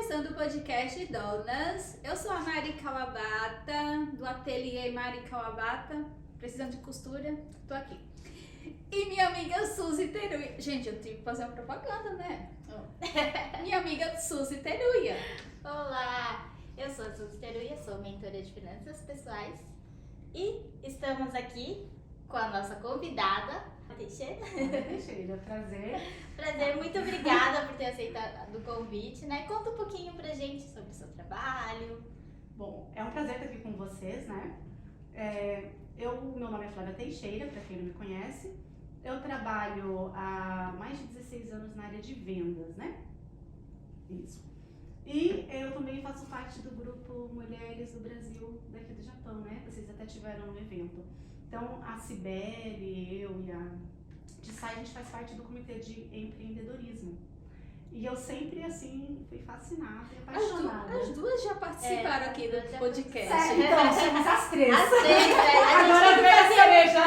começando o podcast Donas. Eu sou a Mari Kawabata, do ateliê Mari Kawabata. Precisando de costura? Tô aqui. E minha amiga Suzy Teruia. Gente, eu tive que fazer uma propaganda, né? Minha amiga Suzy Teruia. Olá, eu sou a Suzy Teruia, sou mentora de finanças pessoais e estamos aqui com a nossa convidada, a Teixeira. Teixeira, prazer. Prazer, muito obrigada por ter aceitado o convite, né? Conta um pouquinho pra gente sobre o seu trabalho. Bom, é um prazer estar aqui com vocês, né? Meu nome é Flávia Teixeira, para quem não me conhece. Eu trabalho há mais de 16 anos na área de vendas, né? Isso. E eu também faço parte do grupo Mulheres do Brasil, daqui do Japão, né? Vocês até tiveram no evento. Então, a Cibele, eu e a Tsai, a gente faz parte do comitê de empreendedorismo. E eu sempre, assim, fui fascinada e apaixonada. As duas já participaram aqui do podcast. Sério, então, somos as três. As três, né? Agora vem a cereja.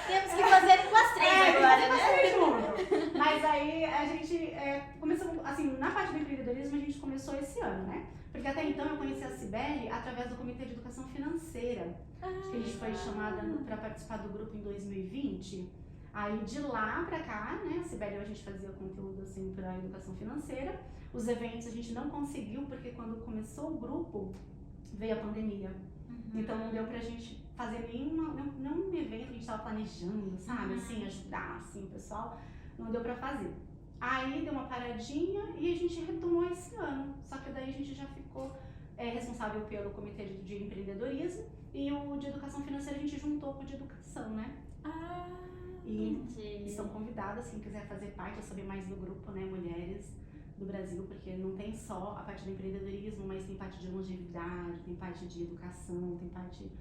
Temos que fazer com as três agora, né? Junto. Mas aí a gente começou, assim, na parte do empreendedorismo a gente começou esse ano, né? Porque até então eu conheci a Cibele através do Comitê de Educação Financeira. Acho que a gente foi chamada para participar do grupo em 2020. Aí de lá pra cá, né, a Cibele, a gente fazia conteúdo assim pra educação financeira. Os eventos a gente não conseguiu porque quando começou o grupo veio a pandemia. Então não deu pra gente fazer nenhum evento que a gente tava planejando, sabe, assim, ajudar assim, o pessoal. Não deu pra fazer. Aí deu uma paradinha e a gente retomou esse ano. Só que daí a gente já ficou responsável pelo comitê de empreendedorismo e o de educação financeira a gente juntou com o de educação, né? E estão convidadas, quem quiser fazer parte, ou saber mais do grupo, né, Mulheres do Brasil, porque não tem só a parte do empreendedorismo, mas tem parte de longevidade, tem parte de educação, tem parte,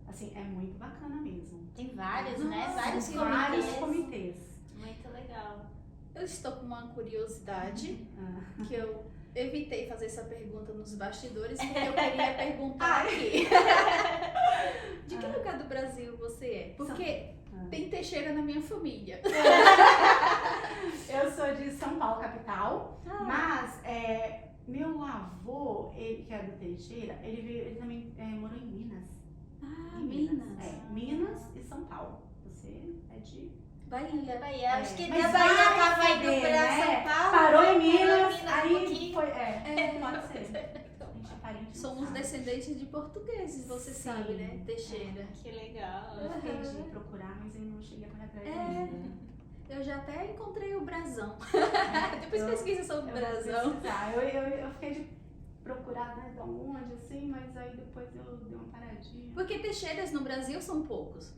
assim, é muito bacana mesmo. Tem vários, né? Nossa, Vários Vários comitês. Muito legal. Eu estou com uma curiosidade que eu evitei fazer essa pergunta nos bastidores porque eu queria perguntar aqui. De que lugar do Brasil você é? Porque tem Teixeira na minha família. Eu sou de São Paulo, capital, mas meu avô, ele, que é do Teixeira, ele também morou em Minas. Minas. Minas e São Paulo. Você é de Bahia. Acho que mas da Bahia vai tava indo saber, pra né? São Paulo. Parou em Minas Minas, um aí pouquinho. foi. Pode ser. A gente é parente. Somos sabe. descendentes de portugueses, você Sim. sabe, né? Teixeira. Que legal. Eu fiquei de procurar, mas eu não cheguei a correr atrás ainda. Eu já até encontrei o brasão. Depois pesquisa sobre o Eu vou brasão. pesquisar. Eu fiquei de procurar, né, de onde, assim, mas aí depois eu dei uma paradinha. Porque Teixeiras no Brasil são poucos.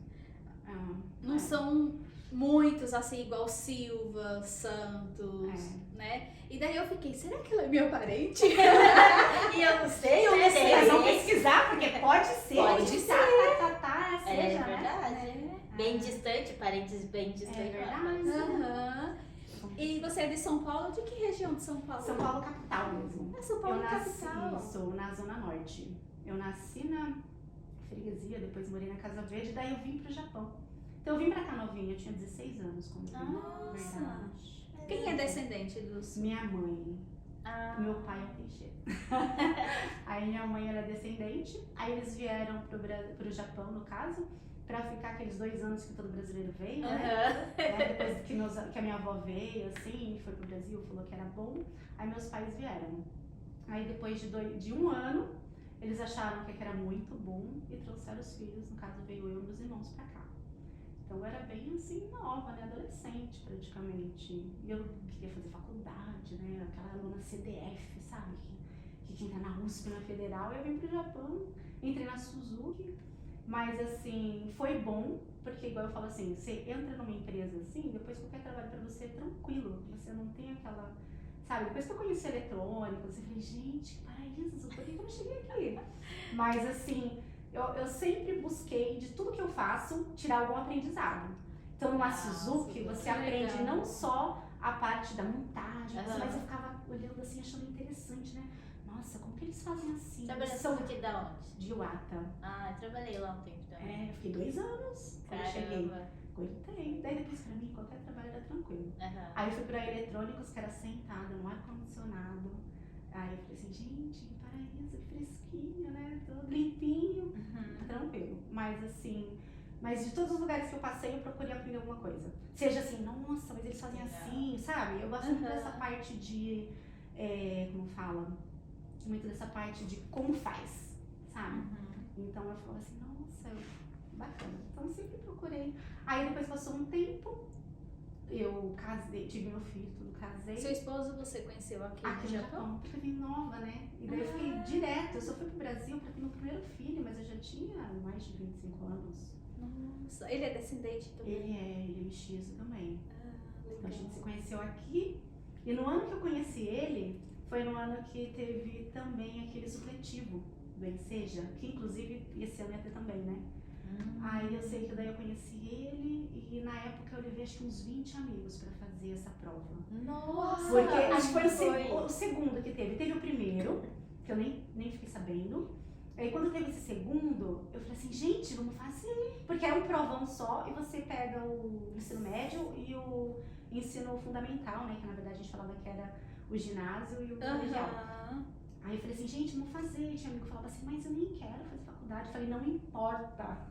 Não É. são muitos, assim, igual Silva, Santos, né? E daí eu fiquei, será que ela é minha parente? E eu não sei, eu não sei. Vocês vão pesquisar, porque pode ser. Pode que ser. seja, É né? verdade. Bem distante, parentes bem distantes. É verdade. Aham. E você é de São Paulo? De que região de São Paulo? São Paulo capital mesmo. É São Paulo Eu nasci capital. na Zona Norte. Eu nasci na freguesia, depois morei na Casa Verde, daí eu vim pro Japão. Então eu vim pra cá novinha, eu tinha 16 anos quando eu vim. Nossa. Verdade. Quem é descendente dos... Minha mãe. Meu pai é o Teixeira. Aí minha mãe era descendente, aí eles vieram pro Japão, no caso, pra ficar aqueles 2 anos que todo brasileiro veio, né? Depois que a minha avó veio, assim, foi pro Brasil, falou que era bom, aí meus pais vieram. Aí depois de 1 ano, eles acharam que era muito bom e trouxeram os filhos, no caso veio eu e meus irmãos pra cá. Então eu era bem assim, nova, né? Adolescente praticamente. E eu queria fazer faculdade, né? Aquela aluna CDF, sabe? Que quem tá na USP, na Federal, eu vim pro Japão, entrei na Suzuki. Mas assim, foi bom, porque igual eu falo assim, você entra numa empresa assim, depois qualquer trabalho pra você é tranquilo, você não tem aquela, sabe, depois que eu conheci eletrônica, eu falei, gente, que paraíso, por que eu não cheguei aqui? Mas assim, eu sempre busquei, de tudo que eu faço, tirar algum aprendizado. Então numa Suzuki, você aprende legal. não só a parte da montagem, mas eu Aham. ficava olhando assim, achando interessante, né? Nossa, como que eles fazem assim? Trabalhou São aqui da onde? de Iwata. Eu trabalhei lá um tempo também. Eu fiquei 2 anos quando eu cheguei. Caramba. Aguentei. Daí depois pra mim, qualquer trabalho era tranquilo. Aham. Aí eu fui pra eletrônicos, que era sentada no ar-condicionado. Aí eu falei assim, gente, que paraíso, que fresquinho, né? Tudo limpinho, tranquilo. Mas assim, mas de todos os lugares que eu passei, eu procurei aprender alguma coisa. Seja assim, nossa, mas eles fazem assim, sabe? Eu gosto muito dessa parte de, como fala? Muito dessa parte de como faz, sabe? Então eu falo assim, nossa, bacana. Então eu sempre procurei. Aí depois passou um tempo, eu casei, tive meu filho, tudo, casei. Seu esposo você conheceu aqui Aqui no Japão? porque eu vim nova, né? E daí eu fiquei direto, eu só fui pro Brasil pra ter meu primeiro filho, mas eu já tinha mais de 25 anos. Nossa, ele é descendente também? Ele é mestiço também. Então a gente se Legal. conheceu aqui. E no ano que eu conheci ele, foi no ano que teve também aquele supletivo do Enseja, que inclusive esse ano ia ter também, né? Aí eu sei que daí eu conheci ele e na época eu levei acho que uns 20 amigos pra fazer essa prova. Nossa! Porque acho que foi o segundo que teve. Teve o primeiro, que eu nem fiquei sabendo. Aí quando teve esse segundo, eu falei assim, gente, vamos fazer. Porque era um provão só e você pega o ensino médio e o ensino fundamental, né? Que na verdade a gente falava que era o ginásio e o colegial. Aí eu falei assim, gente, vamos fazer. E tinha um amigo que falava assim, mas eu nem quero fazer faculdade. Eu falei, não importa.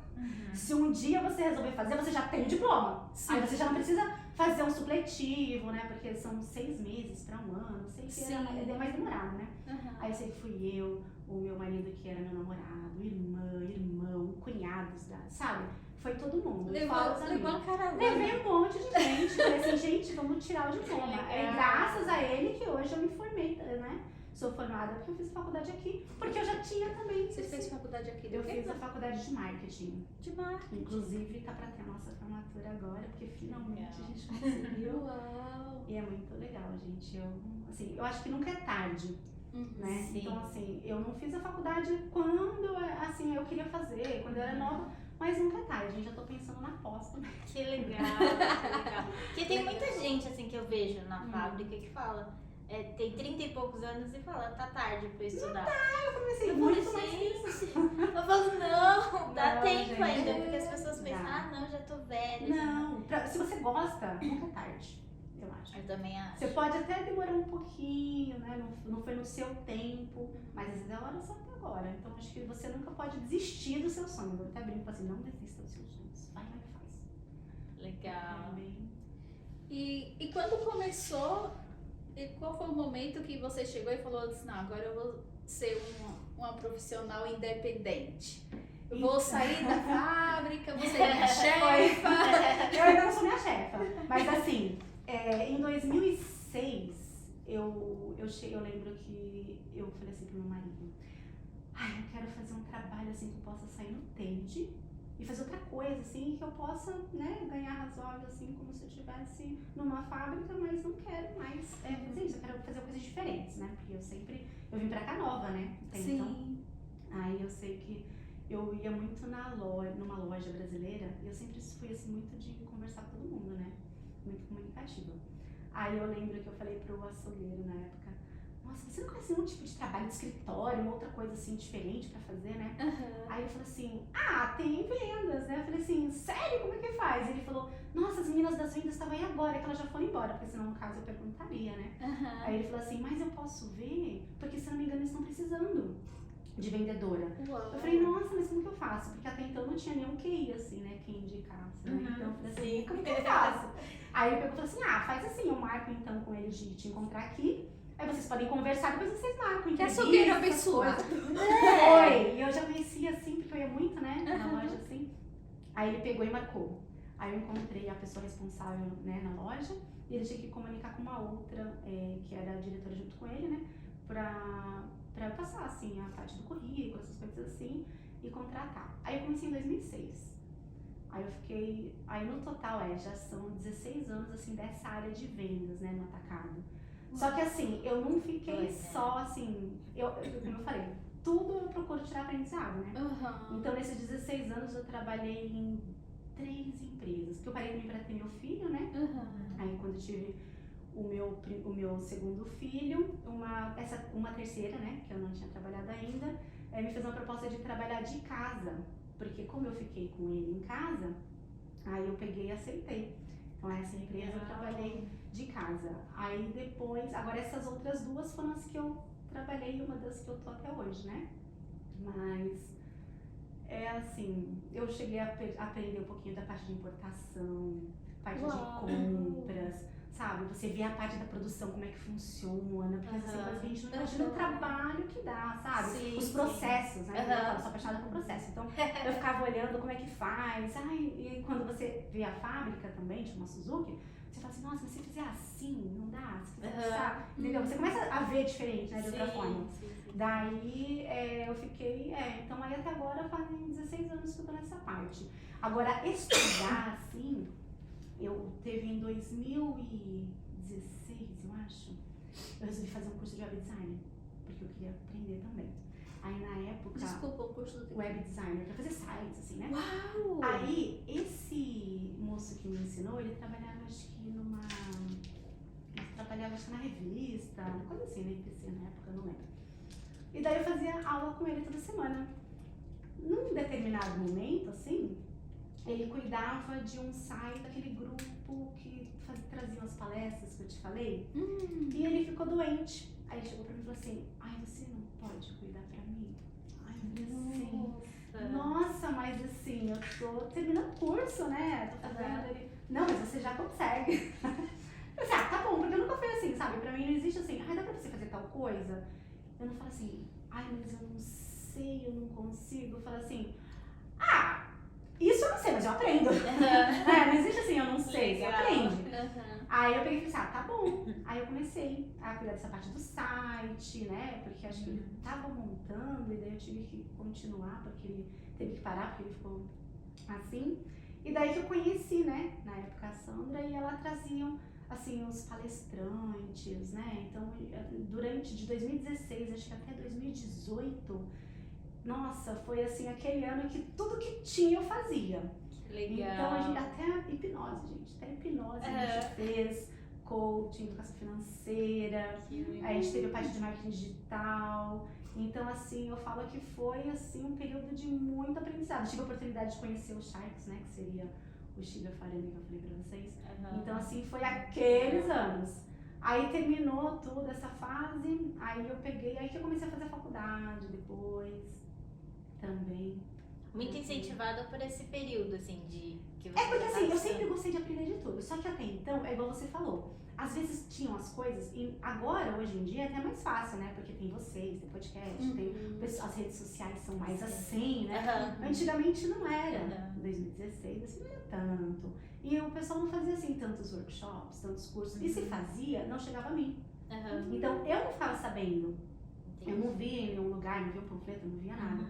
Se um dia você resolver fazer, você já tem o diploma. Sim. Aí você já não precisa fazer um supletivo, né? Porque são 6 meses pra um ano. Sei que é mais demorado, né? Aí eu sei que fui eu, o meu marido que era meu namorado, irmão, cunhados, sabe? Foi todo mundo. Levou uma caravana. Levei um monte de gente. Falei assim, gente, vamos tirar o diploma. É graças a ele que hoje eu me formei, né? Sou formada porque eu fiz faculdade aqui. Porque eu já tinha também. Você fez faculdade aqui do Eu quê? fiz a faculdade de marketing. De marketing. Inclusive, tá pra ter a nossa formatura agora, porque finalmente a gente conseguiu. Uau! E é muito legal, gente. Eu acho que nunca é tarde, né? Sim. Então, assim, eu não fiz a faculdade quando, assim, eu queria fazer, quando eu era nova, mas nunca é tarde, gente. Já tô pensando na pós também. Que legal, que legal. Porque tem muita gente, assim, que eu vejo na fábrica que fala, tem 30 e poucos anos e fala, tá tarde pra eu estudar. Eu comecei Eu muito falo, mais gente, eu falo, não, dá Não, tempo gente, ainda, porque as pessoas pensam, dá. não, já tô velha. Não, se você gosta, nunca é tarde, eu acho. Eu também acho. Você pode até demorar um pouquinho, né? Não foi no seu tempo, mas às vezes é a hora só até agora. Então acho que você nunca pode desistir do seu sonho. Eu até brinco assim, não desista dos seus sonhos. Vai lá e faz. Legal. É bem... E quando começou, e qual foi o momento que você chegou e falou assim, não, agora eu vou ser uma profissional independente. Eu vou sair da fábrica, vou ser minha chefa. Eu ainda não sou minha chefa. Mas assim, em 2006, eu lembro que eu falei assim pro meu marido, eu quero fazer um trabalho assim que eu possa sair no TED e fazer outra coisa assim que eu possa, né, ganhar razoável assim como se eu estivesse numa fábrica, mas não quero mais fazer isso, eu quero fazer coisas diferentes, né? Porque eu vim pra cá nova, né? Sim. Então, aí eu sei que eu ia muito numa loja brasileira e eu sempre fui assim muito de conversar com todo mundo, né? Muito comunicativa. Aí eu lembro que eu falei pro açougueiro na época, nossa, você não conhece nenhum tipo de trabalho de escritório, uma outra coisa assim diferente pra fazer, né? Aí ele falou assim, tem vendas, né? Eu falei assim, sério? Como é que faz? Ele falou, nossa, as meninas das vendas estavam aí agora, que elas já foram embora, porque senão no caso eu perguntaria, né? Aí ele falou assim, mas eu posso ver? Porque se não me engano eles estão precisando de vendedora. Uau. Eu falei, nossa, mas como que eu faço? Porque até então não tinha nenhum QI, assim, né, que indicasse, né? Então eu falei assim, como que eu faço? Aí ele falou assim, faz assim, eu marco então com eles de te encontrar aqui, aí vocês podem conversar, depois vocês marcam. Que açougueiro abençoado. Foi, e eu já conhecia assim, porque eu ia muito, né, na loja assim. Aí ele pegou e marcou. Aí eu encontrei a pessoa responsável, né, na loja, e ele tinha que comunicar com uma outra, que era a diretora junto com ele, né, pra passar, assim, a parte do currículo, essas coisas assim, e contratar. Aí eu comecei em 2006. Aí no total, já são 16 anos, assim, dessa área de vendas, né, no atacado. Só que assim, eu não fiquei só, assim, como eu falei, tudo eu procuro tirar aprendizado, né? Então, nesses 16 anos, eu trabalhei em 3 empresas, porque eu parei também pra ter meu filho, né? Aí, quando eu tive o meu segundo filho, uma terceira, né, que eu não tinha trabalhado ainda, me fez uma proposta de trabalhar de casa, porque como eu fiquei com ele em casa, aí eu peguei e aceitei. Então essa empresa eu trabalhei de casa. Aí depois, agora essas outras duas foram as que eu trabalhei uma das que eu tô até hoje, né? Mas é assim, eu cheguei a aprender um pouquinho da parte de importação, parte Uau. de compras, sabe? Você vê a parte da produção, como é que funciona, porque essas Aham. coisas que a gente não imagina o trabalho que dá, sabe? Sim, Os sim. processos, né? Aham. Eu sou apaixonada por processo, então eu ficava olhando como é que faz. Ai, e quando você vê a fábrica também, tipo uma Suzuki, você fala assim, nossa, mas se fizer assim, não dá, se fizer Aham. assim, entendeu? Você começa a ver diferente, né, de outra forma. Sim. Daí eu fiquei, então aí até agora fazem 16 anos que eu tô nessa parte. Agora, estudar, assim, eu teve em 2016, eu acho, eu resolvi fazer um curso de web design, porque eu queria aprender também. Aí na época, Desculpa, o curso do web designer, pra fazer sites, assim, né? Uau! Aí, esse moço que me ensinou, ele trabalhava, acho que numa... Ele trabalhava, acho que na revista, uma coisa assim, na IPC na época, eu não lembro. E daí eu fazia aula com ele toda semana. Num determinado momento, assim, ele cuidava de um site, daquele grupo que trazia as palestras que eu te falei. E ele ficou doente. Aí ele chegou pra mim e falou assim, ai, você não pode cuidar pra mim? Ai, eu falei assim... Nossa, mas assim, eu tô terminando o curso, né? Tô fazendo ele. Não, mas você já consegue. Eu falei, tá bom, porque eu nunca fui assim, sabe? Pra mim não existe assim, ai, dá pra você fazer tal coisa? Eu não falo assim, ai, mas eu não sei, eu não consigo. Eu falo assim, isso eu não sei, mas eu aprendo. Não existe assim, eu não sei, você aprende. Aí eu peguei e falei assim, tá bom. Aí eu comecei a cuidar dessa parte do site, né? Porque acho que ele tava montando e daí eu tive que continuar, porque ele teve que parar, porque ele ficou assim. E daí que eu conheci, né? Na época a Sandra, e ela trazia, assim, os palestrantes, né? Então, durante de 2016, acho que até 2018, nossa, foi assim, aquele ano que tudo que tinha eu fazia. Legal. Então, a gente, até a hipnose a gente fez, coaching, educação financeira, a gente teve a parte de marketing digital. Então, assim, eu falo que foi, assim, um período de muito aprendizado. Tive a oportunidade de conhecer os Sharks, né, que seria o Shiva Farani que eu falei pra vocês. Então, assim, foi aqueles anos. Aí terminou toda essa fase, aí eu peguei, aí que eu comecei a fazer a faculdade depois, também. Muito incentivada por esse período, assim, de que você Porque já assim, eu passou. sempre gostei de aprender de tudo, só que até então, é igual você falou, às vezes tinham as coisas, e agora, hoje em dia, é até mais fácil, né? Porque tem vocês, tem podcast, tem as redes sociais são mais assim, né? Antigamente não era, em 2016, assim, não era tanto. E o pessoal não fazia assim tantos workshops, tantos cursos, e se fazia, não chegava a mim. Então, eu não ficava sabendo, eu não via em nenhum lugar, não via um panfleto, não via nada.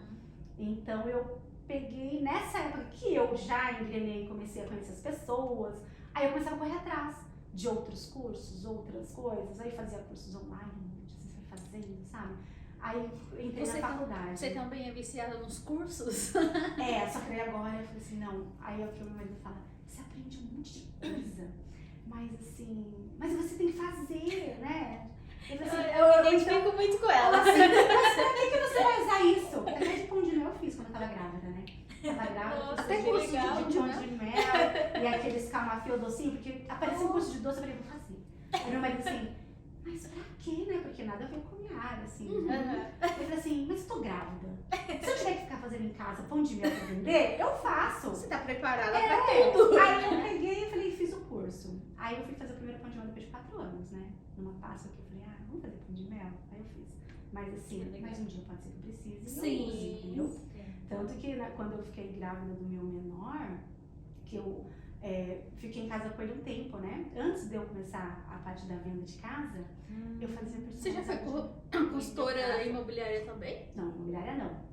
Então, eu peguei, nessa época que eu já engrenei e comecei a conhecer as pessoas, aí eu começava a correr atrás de outros cursos, outras coisas, aí fazia cursos online, você vai fazendo, sabe? Aí entrei na faculdade. Você também é viciada nos cursos? Só que aí agora eu falei assim, não, aí é o que o meu marido fala, você aprende um monte de coisa, mas assim, mas você tem que fazer, né? Eu me identifico muito com ela. Assim, mas pra que você vai usar isso? Até de pão de mel eu fiz quando eu tava grávida, né? Tava grávida, Nossa, até que curso legal, de pão de mel e aqueles camafeu docinho, porque apareceu um curso de doce, eu falei, vou fazer. Aí meu marido assim, mas pra quê, né? Porque nada a ver com a minha área, assim. Eu falei assim, mas eu tô grávida. Se eu tiver que ficar fazendo em casa pão de mel pra vender, eu faço. Você tá preparada pra tudo? Aí eu peguei e falei, fiz o curso. Aí eu fui fazer o primeiro pão de mel depois de 4 anos, né? Numa Páscoa que eu falei, vamos fazer pão de mel? Aí eu fiz. Mas assim, mais um dia pode ser que eu precise. Sim. Eu use, entendeu? Tanto que quando eu fiquei grávida do meu menor, que eu fiquei em casa com ele um tempo, né? Antes de eu começar a parte da venda de casa, eu fazia personalizado. Você já foi consultora imobiliária também? Não, imobiliária não.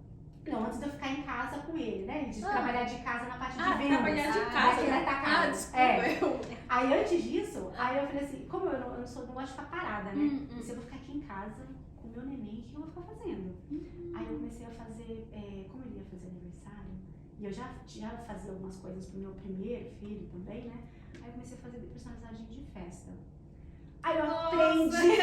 Não, antes de eu ficar em casa com ele, né? De trabalhar de casa na parte de vendas. Trabalhar de casa. Ele tá casa. Desculpa. Aí antes disso, aí eu falei assim, como eu não gosto de ficar parada, né? Se eu vou ficar aqui em casa com o meu neném, o que eu vou ficar fazendo? Aí eu comecei a fazer, como ele ia fazer aniversário, e eu já fazia algumas coisas pro meu primeiro filho também, né? Aí eu comecei a fazer personalizagem de festa. Aí eu aprendi.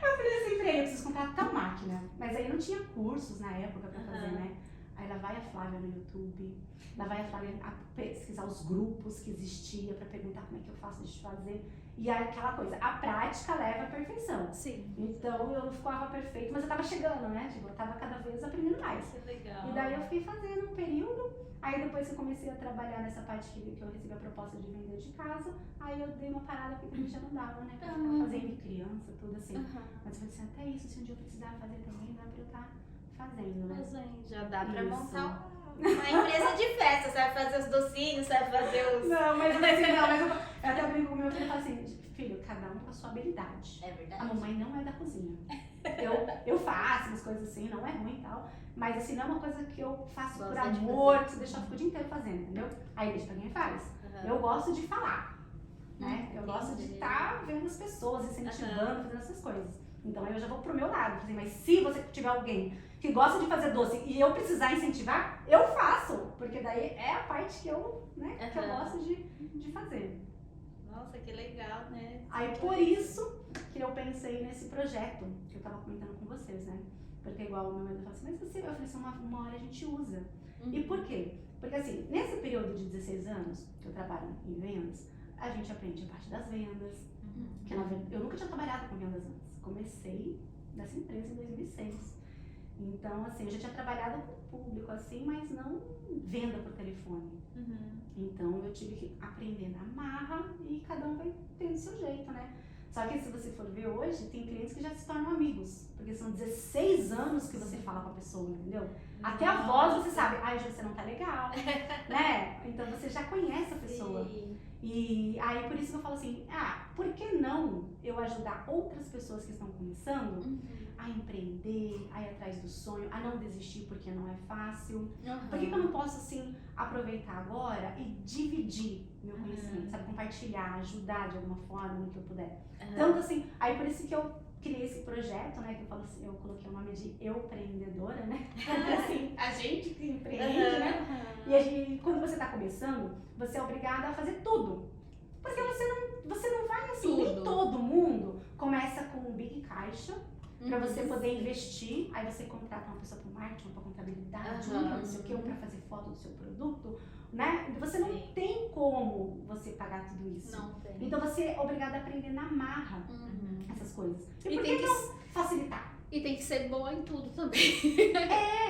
Eu falei assim pra ele, eu preciso comprar tal máquina. Mas aí não tinha cursos na época pra fazer, né? Aí lá vai a Flávia no YouTube, lá vai a Flávia a pesquisar os grupos que existia pra perguntar como é que eu faço, deixa eu fazer. E aí, aquela coisa, a prática leva à perfeição. Sim. Então eu não ficava perfeita, mas eu tava chegando, né? Tipo, eu tava cada vez aprendendo mais. Que legal. E daí eu fiquei fazendo um período, aí depois que eu comecei a trabalhar nessa parte que eu recebi a proposta de vender de casa, aí eu dei uma parada porque também já não dava, né? Pra ficar fazendo criança, tudo assim. Mas eu falei assim, até isso, se um dia eu precisar fazer também, dá pra eu estar fazendo, né? Já dá pra Isso. montar uma empresa de festa. Você vai fazer os docinhos, você vai fazer os... Não, mas assim, não, mas eu até brinco com o meu filho e falo assim, filho, cada um com a sua habilidade. É verdade. A mamãe não é da cozinha. Eu faço umas coisas assim, não é ruim e tal, mas assim, não é uma coisa que eu faço por Gosta de amor, fazer. que você deixa eu ficar o dia inteiro fazendo, entendeu? Aí deixa pra quem faz. Aham. Eu gosto de falar, né? Eu gosto de entendi. estar vendo as pessoas, incentivando, fazendo essas coisas. Então aí eu já vou pro meu lado, assim, mas se você tiver alguém que gosta de fazer doce e eu precisar incentivar, eu faço, porque daí é a parte que eu, né, que eu Aham. gosto de fazer. Nossa, que legal, né? Aí por isso que eu pensei nesse projeto que eu tava comentando com vocês, né? Porque igual o meu marido falou assim, mas você, eu falei assim, uma hora a gente usa. E por quê? Porque assim, nesse período de 16 anos que eu trabalho em vendas, a gente aprende a parte das vendas, que na verdade, eu nunca tinha trabalhado com vendas antes. Comecei nessa empresa em 2006. Então, assim, eu já tinha trabalhado com o público, assim, mas não venda por telefone. Então, eu tive que aprender na marra e cada um vai tendo o seu jeito, né? Só que se você for ver hoje, tem clientes que já se tornam amigos. Porque são 16 anos que você fala com a pessoa, entendeu? Até a voz você sabe, ai, hoje você não tá legal, né? Então, você já conhece a pessoa. Sim. E aí, por isso que eu falo assim, por que não eu ajudar outras pessoas que estão começando a empreender, a ir atrás do sonho, a não desistir porque não é fácil? Por que eu não posso, assim, aproveitar agora e dividir meu conhecimento, sabe? Compartilhar, ajudar de alguma forma no que eu puder. Tanto assim, aí por isso que eu criei esse projeto, né? Que eu falo assim, eu coloquei o nome de Eu Empreendedora, né? Assim, a gente que empreende, né? E aí, quando você tá começando, você é obrigada a fazer tudo. Porque você não vai assim, nem Tudo. todo mundo começa com um big caixa pra você poder investir. Aí você contrata uma pessoa para marketing, para contabilidade, um pra não sei o que, um pra fazer foto do seu produto, né? Você não tem como você pagar tudo isso. Não tem. Então você é obrigada a aprender na marra essas coisas. E E por tem que que, não facilitar? e tem que ser boa em tudo também.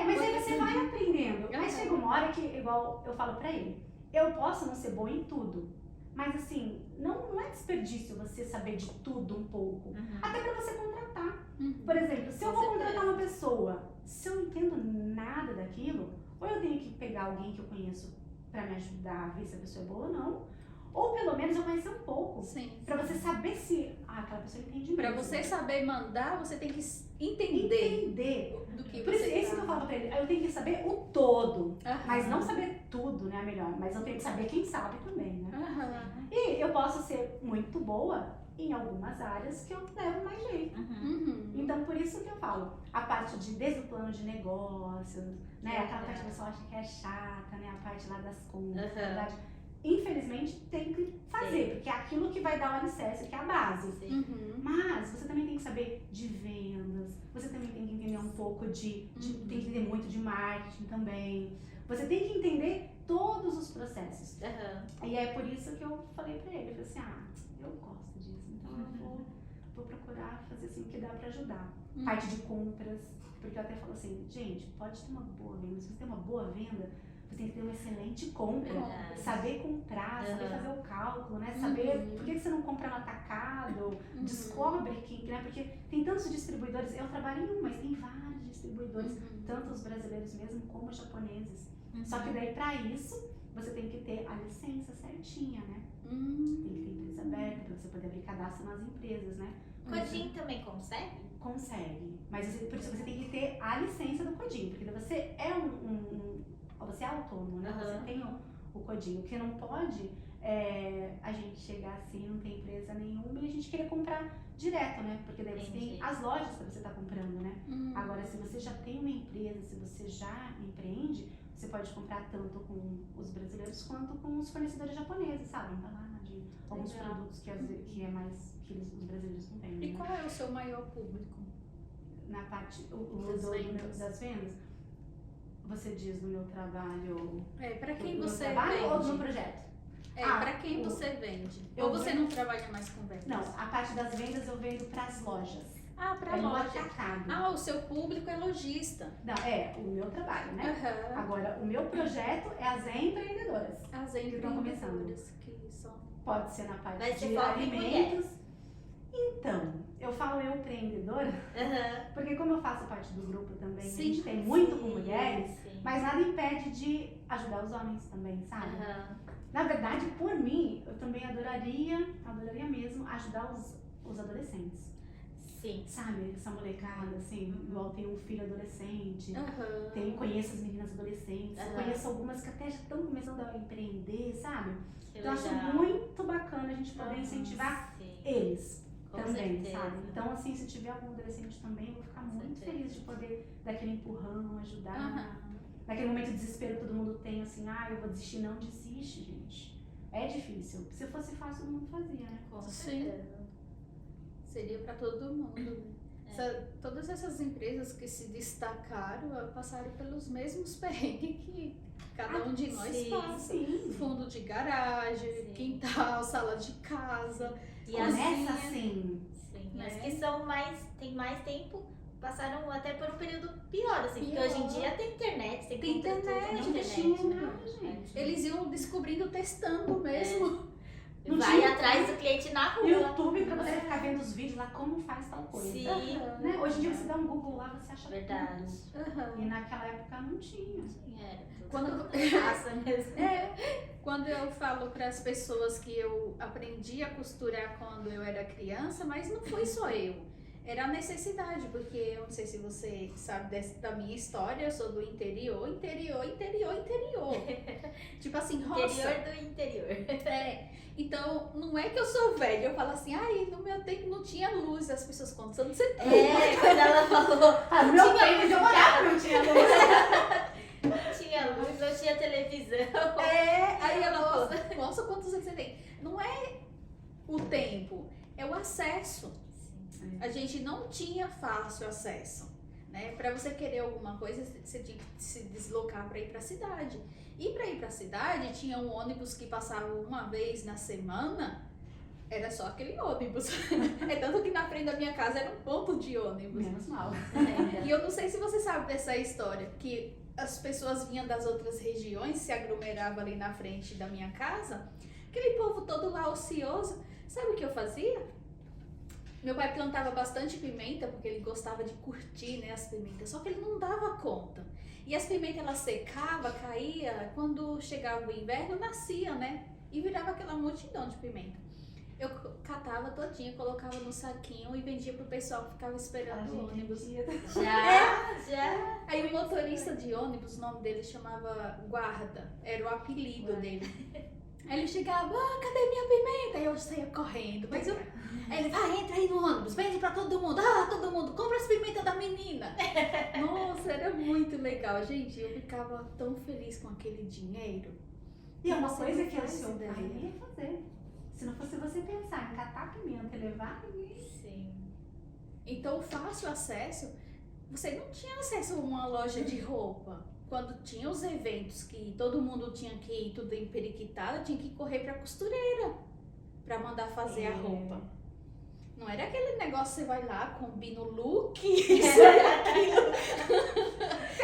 Mas aí você vai aprendendo. Aí Aham. chega uma hora que, igual eu falo pra ele, eu posso não ser boa em tudo, mas assim, não é desperdício você saber de tudo um pouco. Até pra você contratar. Por exemplo, se eu Com vou certeza. contratar uma pessoa, se eu não entendo nada daquilo, ou eu tenho que pegar alguém que eu conheço pra me ajudar a ver se a pessoa é boa ou não, ou pelo menos eu conhecer um pouco. Sim. Pra você saber se aquela pessoa entende mesmo. Pra você saber mandar, você tem que entender entender. do que Por isso, você isso que eu falo pra ele, eu tenho que saber o todo. Aham. Mas não saber tudo, né, melhor. Mas eu tenho que saber quem sabe também, né? Aham. E eu posso ser muito boa em algumas áreas que eu levo mais jeito. Então, por isso que eu falo, a parte de, desde o plano de negócios, né, aquela parte que o pessoal acha que é chata, né, a parte lá das contas, na verdade, infelizmente tem que fazer, porque é aquilo que vai dar o alicerce, que é a base. Mas você também tem que saber de vendas, você também tem que entender um pouco tem que entender muito de marketing também. Você tem que entender todos os processos. E é por isso que eu falei pra ele, eu falei assim, eu gosto disso, então eu vou procurar fazer assim o que dá pra ajudar. Parte de compras, porque eu até falo assim, gente, pode ter uma boa venda, se você tem uma boa venda, você tem que ter uma excelente compra, Verdade. saber comprar, saber fazer o cálculo, né? Saber por que você não compra no atacado, descobre quem, né? Porque tem tantos distribuidores, eu trabalho em um, mas tem vários distribuidores, tanto os brasileiros mesmo como os japoneses. Só que daí pra isso, você tem que ter a licença certinha, né? Tem que ter empresa aberta pra você poder abrir cadastro nas empresas, né? Codinho também consegue? Consegue, mas por isso você tem que ter a licença do Codinho, porque daí você é você é autônomo, né? Você tem o Codinho. O que não pode é a gente chegar assim, não tem empresa nenhuma e a gente querer comprar direto, né? Porque daí você tem as lojas pra você estar comprando, né? Agora, se você já tem uma empresa, se você já empreende, você pode comprar tanto com os brasileiros quanto com os fornecedores japoneses, sabe? Embalagem, alguns produtos que é mais que os brasileiros não têm. E né? qual é o seu maior público? Na parte Das vendas. das vendas, Você diz no meu trabalho. Pra quem no meu você trabalho ou no vende? projeto? Pra quem você vende? eu Ou você vendo- não trabalha mais com vendas? Não, a parte das vendas eu vendo para as lojas. Pra no loja. atacado. O seu público é lojista. Não, o meu trabalho, né? Aham. Agora, o meu projeto é as empreendedoras. As estão começando. empreendedoras que são... Pode ser na parte Vai ser de foco em alimentos. Então, eu falo eu empreendedora, Aham. porque como eu faço parte do grupo também, Sim, a gente tem muito com Sim, mulheres, sim. mas nada impede de ajudar os homens também, sabe? Aham. Na verdade, por mim, eu também adoraria mesmo ajudar os adolescentes. Sim. Sabe, essa molecada, assim, igual tem um filho adolescente, Aham. conheço as meninas adolescentes, Aham. conheço algumas que até já estão começando a empreender, sabe? Que Então, eu acho legal. muito bacana a gente poder incentivar Sim. eles Com também, certeza. sabe? Então, assim, se tiver algum adolescente também, eu vou ficar muito certeza. feliz de poder dar aquele empurrão, ajudar. Aham. Naquele momento de desespero que todo mundo tem, assim, eu vou desistir. Não desiste, gente. É difícil. Se fosse fácil, todo mundo fazia, né? Com Sim. certeza. Seria para todo mundo. Né? Todas essas empresas que se destacaram passaram pelos mesmos perrengues que cada um de nós sim, passa. Sim. Fundo de garagem, Sim. quintal, sala de casa. E as, Nessa, sim. sim, né? as que são tem mais tempo, passaram até por um período pior, assim, porque Pior. hoje em dia tem internet, você Tem encontra tudo na internet, internet, tinha, né? gente. Eles iam descobrindo, testando mesmo. Não Vai tinha- atrás do cliente na rua. YouTube pra você ficar vendo os vídeos lá, como faz tal coisa. Sim. Aham. Né? Hoje em dia você dá um Google lá, você acha Verdade. tudo. Aham. E naquela época não tinha. Sim, era tudo Quando- na raça mesmo. Quando eu falo para as pessoas que eu aprendi a costurar quando eu era criança, mas não foi só eu. Era a necessidade, porque eu não sei se você sabe da minha história, eu sou do interior. Tipo assim, roça. Interior do interior. Então, não é que eu sou velha, eu falo assim, no meu tempo não tinha luz, as pessoas quantos anos você tem? Quando ela falou, No meu tempo de morar, não tinha luz. não tinha luz, não tinha televisão. Aí ela fala, nossa, quantos anos você tem? Não é o tempo, é o acesso. A gente não tinha fácil acesso, né? Para você querer alguma coisa, você tinha que se deslocar para ir para a cidade. E para ir para a cidade, tinha um ônibus que passava uma vez na semana, era só aquele ônibus. É tanto que na frente da minha casa era um ponto de ônibus. Menos mal. E eu não sei se você sabe dessa história, que as pessoas vinham das outras regiões, se aglomeravam ali na frente da minha casa, aquele povo todo lá ocioso. Sabe o que eu fazia? Meu pai plantava bastante pimenta, porque ele gostava de curtir, né, as pimentas, só que ele não dava conta. E as pimentas, ela secava, caía, quando chegava o inverno, nascia, né, e virava aquela multidão de pimenta. Eu catava todinha, colocava no saquinho e vendia pro pessoal que ficava esperando o ônibus. Já. Aí o motorista de ônibus, o nome dele chamava Guarda, era o apelido dele. Aí ele chegava, cadê minha pimenta? Aí eu saía correndo, mas eu... Aí ele, vai, entra aí no ônibus, vende pra todo mundo, todo mundo, compra as pimentas da menina. Nossa, era muito legal, gente, eu ficava tão feliz com aquele dinheiro. E é uma Você coisa não que o faz seu pai ideia. ia fazer. Se não fosse você pensar em catar pimenta e levar, Sim. Então, o fácil acesso, você não tinha acesso a uma loja de roupa. Quando tinha os eventos que todo mundo tinha que ir tudo emperiquitado, tinha que correr pra costureira pra mandar fazer a roupa. Não era aquele negócio, você vai lá, combina o look, isso e aquilo.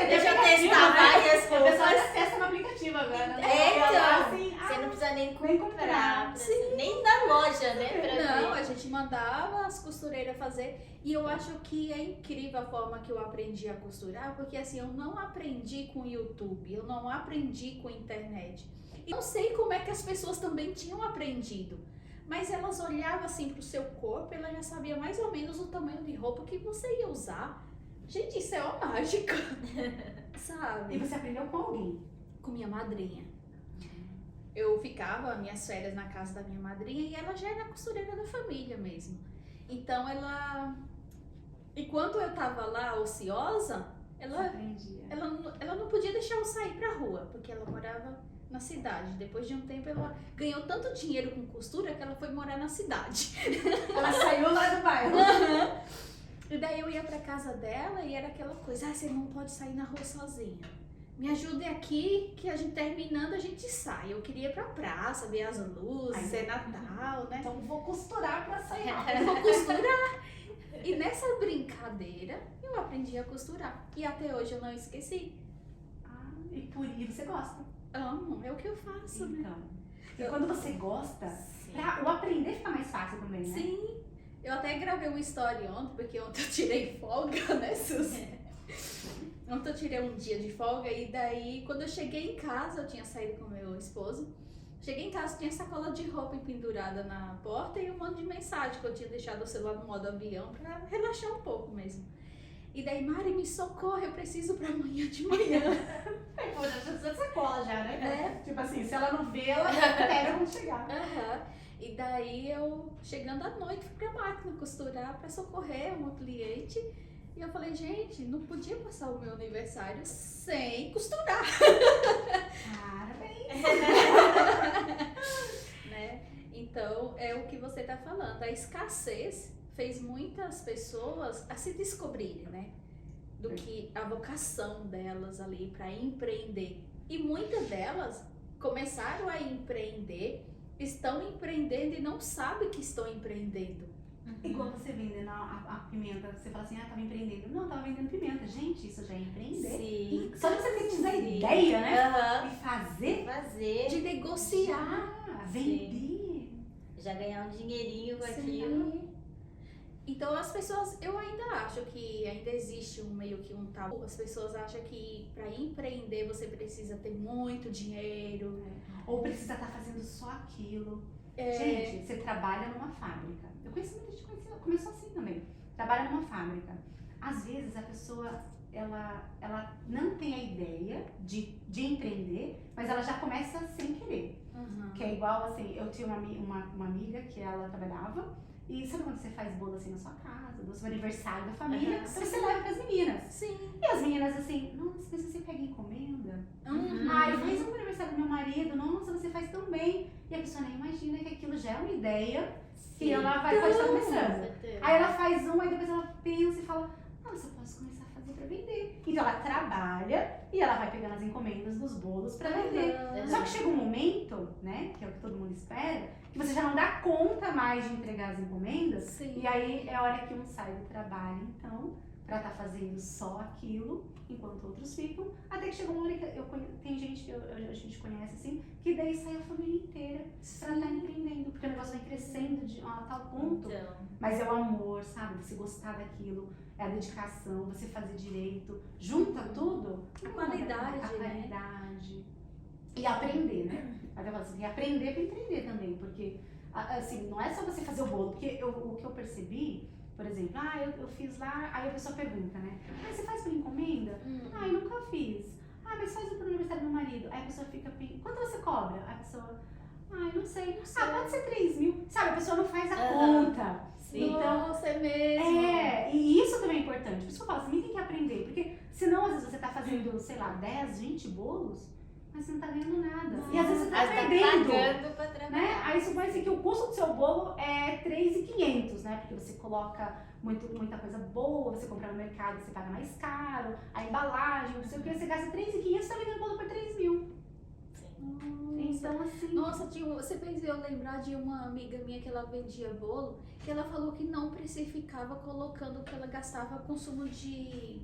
Deixa eu testar várias A pessoa roupas. já testa no aplicativo agora, né? Então, assim, Você não precisa nem nem comprar, comprar. nem na loja, né? Pra Não, ver. a gente mandava as costureiras fazer. E eu acho que é incrível a forma que eu aprendi a costurar, porque assim, eu não aprendi com o YouTube, eu não aprendi com a internet. E não sei como é que as pessoas também tinham aprendido. Mas elas olhavam assim pro seu corpo, ela já sabia mais ou menos o tamanho de roupa que você ia usar. Gente, isso é uma mágica, sabe? E você aprendeu com alguém? Com minha madrinha. Eu ficava minhas férias na casa da minha madrinha e ela já era costureira da família mesmo. Então ela... Enquanto eu tava lá ociosa, Você ela aprendia. não podia deixar eu sair pra rua, porque ela morava na cidade. Depois de um tempo ela ganhou tanto dinheiro com costura que ela foi morar na cidade. Ela saiu lá do bairro. E daí eu ia pra casa dela e era aquela coisa, você não pode sair na rua sozinha. me ajude aqui, que a gente terminando, a gente sai. Eu queria ir pra praça, ver as luzes, é Natal, né? Então vou costurar pra sair. Eu vou costurar. E nessa brincadeira, eu aprendi a costurar. E até hoje eu não esqueci. E você gosta. Amo, é o que eu faço, né? Então. E quando você gosta, Sim. o aprender fica mais fácil também, né? Sim. Eu até gravei uma história ontem, porque ontem eu tirei folga, né, Suzy? Ontem eu tirei um dia de folga e daí, quando eu cheguei em casa, eu tinha saído com meu esposo. Cheguei em casa, tinha sacola de roupa pendurada na porta e um monte de mensagem que eu tinha deixado o celular no modo avião pra relaxar um pouco mesmo. E daí, Mari, me socorre, eu preciso pra amanhã de manhã. Pô, já precisa de sacola já, né? É. Tipo assim, se ela não vê, ela pega quando chegar. Aham. E daí eu, chegando à noite, fui pra máquina costurar pra socorrer uma cliente. E eu falei, gente, não podia passar o meu aniversário sem costurar, Parabéns. né? Então, é o que você tá falando. A escassez fez muitas pessoas a se descobrirem, né? Do que a vocação delas ali pra empreender. E muitas delas começaram a empreender, estão empreendendo e não sabem que estão empreendendo. Igual você vendendo a pimenta, você fala assim, tava empreendendo. Não, tava vendendo pimenta. Gente, isso já é empreender. Sim. Só de você ter tido a Sim. ideia, né? Aham. E fazer, Fazer. De negociar. vender. Já ganhar um dinheirinho com Sim. aquilo. Então as pessoas, eu ainda acho que ainda existe meio que um tabu. As pessoas acham que para empreender você precisa ter muito dinheiro. Ou precisa estar fazendo só aquilo. É. Gente, você trabalha numa fábrica. Eu conheço muita gente que começou assim também. Trabalha numa fábrica. Às vezes a pessoa, ela não tem a ideia de empreender, mas ela já começa sem querer. Uhum. Que é igual assim, eu tinha uma amiga que ela trabalhava, e sabe quando você faz bolo assim na sua casa, do seu aniversário da família, Uhum. você leva pras meninas. Sim. E as meninas assim, nossa, mas você pega encomenda? Uhum. Ai, faz um aniversário do meu marido, nossa, você faz tão bem. E a pessoa nem imagina que aquilo já é uma ideia e ela pode estar Com começando. certeza. Aí ela faz um, aí depois ela pensa e fala, nossa, eu posso começar a fazer pra vender. Então ela trabalha e ela vai pegando as encomendas dos bolos pra vender. Uhum. Só que chega um momento, né, que é o que todo mundo espera, que você já não dá conta mais de entregar as encomendas. Sim. E aí é a hora que um sai do trabalho, então, pra estar fazendo só aquilo, enquanto outros ficam. Até que chega uma hora que tem gente que a gente conhece assim, que daí sai a família inteira pra estar empreendendo. Porque o negócio vai crescendo de a tal ponto. Então, Mas é o amor, sabe? Você gostar daquilo, é a dedicação, você fazer direito. Junta tudo. A qualidade, A né? qualidade. E aprender, né? Aí eu falo assim, e aprender pra empreender também. Porque, assim, não é só você fazer o bolo. Porque o que eu percebi, por exemplo, eu fiz lá, aí a pessoa pergunta, né? Você faz por encomenda? Eu nunca fiz. Mas faz pro aniversário do meu marido. Aí a pessoa fica, quanto você cobra? Aí a pessoa, não sei. Pode ser 3 mil. Sabe, a pessoa não faz a Aham. conta. sim. Então, Nossa, é mesmo. e isso também é importante. Por isso que eu falo, você também tem que aprender. Porque senão, às vezes, você tá fazendo, sei lá, 10, 20 bolos, mas você não tá ganhando nada. E às vezes você tá Mas tá perdendo. pagando pra Né? trabalhar. Aí supõe-se que o custo do seu bolo é 3.500, né? Porque você coloca muita coisa boa, você compra no mercado, você paga mais caro, a embalagem, não sei o que, você gasta 3.500, você tá vendendo bolo por 3 mil. Então, assim... Nossa, você fez eu lembrar de uma amiga minha que ela vendia bolo, que ela falou que não precificava colocando o que ela gastava consumo de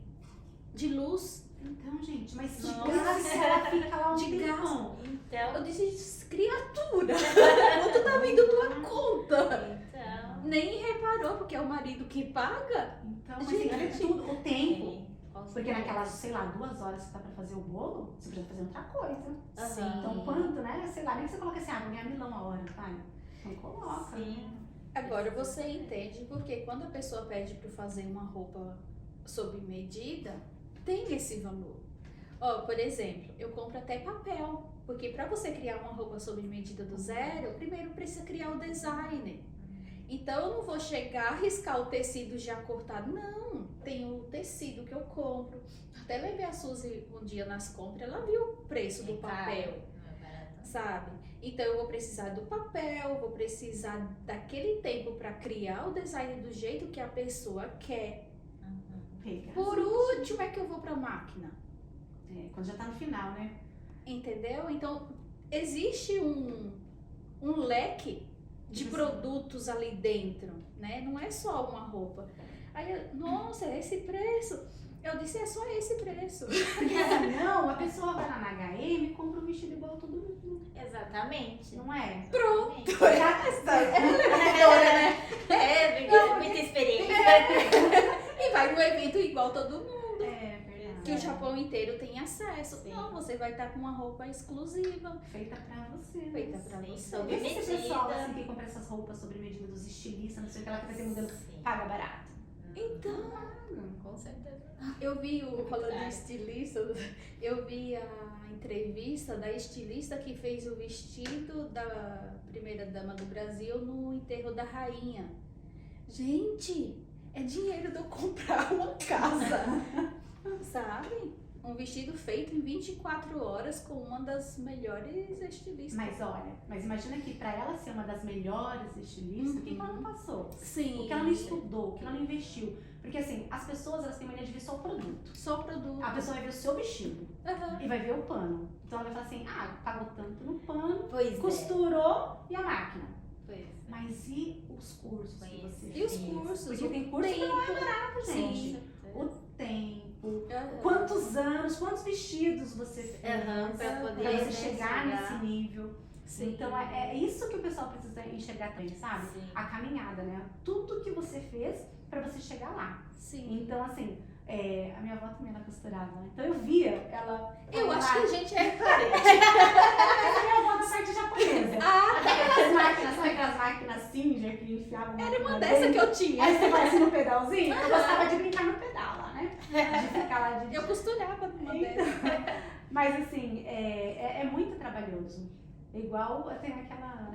luz. Então, gente, mas de Nossa. graça ela fica lá um De tempão. Então, Eu disse, criatura, quanto tá vindo tua conta? então. Nem reparou, porque é o marido que paga. Então, mas tem que ver Gente. tudo, o tempo. Sim, com Porque certeza. naquelas, sei lá, 2 horas que tá pra fazer o bolo, você precisa fazer outra coisa. Aham. Então, quanto, né? Sei lá, nem que você coloca assim, vou ganhar milão a hora, vai. Então, coloca. Sim. Agora você entende porque quando a pessoa pede para fazer uma roupa sob medida, tem esse valor. Ó, por exemplo, eu compro até papel, porque para você criar uma roupa sob medida do zero, primeiro precisa criar o design. Então eu não vou chegar, riscar o tecido já cortado, não. Tem o tecido que eu compro. Até levei a Suzy um dia nas compras, ela viu o preço do papel. Não é barato. Sabe? Então eu vou precisar do papel, vou precisar daquele tempo para criar o design do jeito que a pessoa quer. Uhum. Pega. Por último é que eu vou para a máquina. Quando já tá no final, né? Entendeu? Então, existe um leque de produtos ali dentro, né? Não é só uma roupa. Aí, nossa, é esse preço. Eu disse, é só esse preço. Porque não, a pessoa vai lá na H&M e compra um vestido igual a todo mundo. Exatamente. Não é? Pronto. Muita experiência. E vai no evento igual todo mundo. É verdade. Que o Japão inteiro tem acesso. Sim. Não, você vai estar com uma roupa exclusiva. Feita pra você. né? Feita pra Sim, você. sob Esse pessoal medida. assim, que compra essas roupas sobre medida dos estilistas, não sei o que lá, que vai ter modelo Sim. paga barato. Então, Com certeza. eu vi falando de Claro. estilista, eu vi a entrevista da estilista que fez o vestido da primeira dama do Brasil no enterro da rainha. Gente, é dinheiro de eu comprar uma casa, sabe? Um vestido feito em 24 horas com uma das melhores estilistas. Mas imagina que pra ela ser uma das melhores estilistas, o que ela não passou? Sim. O que ela não estudou, o que ela não investiu. Porque assim, as pessoas elas têm mania de ver só o produto. Só produto. A pessoa vai ver o seu vestido Aham. e vai ver o pano. Então ela vai falar assim, pagou tanto no pano, Pois costurou e a máquina. Pois é. Mas e os cursos que você E os fez? cursos? Porque o tem curso que não é tempo. barato, gente. Sim. O tempo, Aham. quantos anos, quantos vestidos você fez Aham, pra poder pra você né, chegar nesse nível. Sim. Então é isso que o pessoal precisa enxergar também, sabe? Sim. A caminhada, né? Tudo que você fez pra você chegar lá. Sim. Então, assim, a minha avó também ela costurava, né? Então eu via ela. Eu acho que a gente é parente. A minha avó da parte japonesa. Ah, Aquelas máquinas, sabe aquelas máquinas Singer que enfiavam. era uma dessa que eu tinha. Aí você vai assim no pedalzinho, eu gostava de brincar no pedal lá, né? De ficar lá de. Eu costurava numa dessa. Mas assim, é muito trabalhoso. É igual tem aquela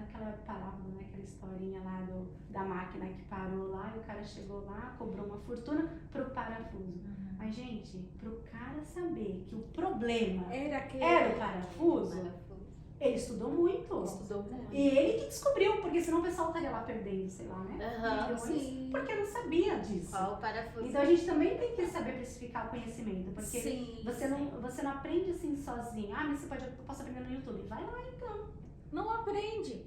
parábola, né? Aquela historinha lá da máquina que parou lá e o cara chegou lá, cobrou uma fortuna pro parafuso. Mas, gente, pro cara saber que o problema Era aquele. era o parafuso, Parafuso. ele estudou muito. Estudou muito. E ele que descobriu, porque senão o pessoal estaria lá perdendo, sei lá, né? Aham, Milhões, sim. porque não sabia disso. Qual o parafuso? Então a gente também tem que saber precificar o conhecimento, porque Sim. você não aprende assim sozinho. Mas eu posso aprender no YouTube. Vai lá então. Não aprende.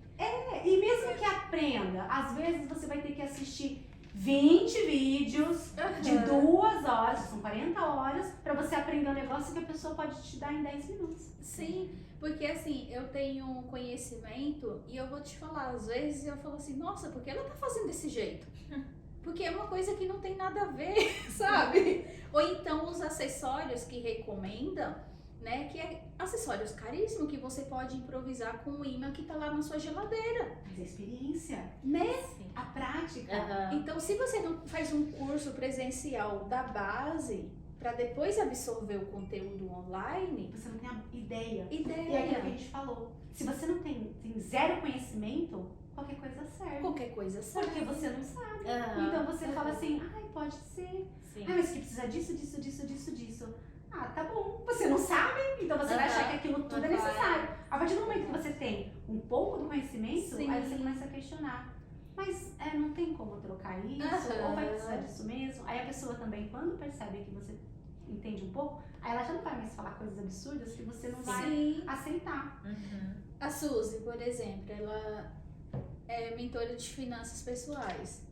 E mesmo que aprenda, às vezes você vai ter que assistir 20 vídeos de 2 horas, são 40 horas, pra você aprender um negócio que a pessoa pode te dar em 10 minutos. Sim, porque assim, eu tenho um conhecimento e eu vou te falar, às vezes eu falo assim, nossa, por que ela tá fazendo desse jeito? Porque é uma coisa que não tem nada a ver, sabe? Ou então os acessórios que recomendam, né? Que é acessórios caríssimos que você pode improvisar com o imã que tá lá na sua geladeira, Mas a experiência, né? Sim. a prática. Aham. Então, se você não faz um curso presencial da base para depois absorver o conteúdo online, Você não tem a ideia. E é aquilo que a ideia, gente falou. Se você não tem zero conhecimento, qualquer coisa serve. qualquer coisa serve. Porque você não sabe. Aham. Então você fala assim, pode ser. Sim. Mas que precisa disso. Tá bom. Você não sabe, então você vai achar que aquilo tudo é Aham. necessário. A partir do momento que você tem um pouco do conhecimento, Sim. aí você começa a questionar. Mas não tem como trocar isso, Aham. ou vai precisar disso mesmo. Aí a pessoa também, quando percebe que você entende um pouco, aí ela já não vai mais falar coisas absurdas que você não vai Sim. aceitar. Uhum. A Suzy, por exemplo, ela é mentora de finanças pessoais.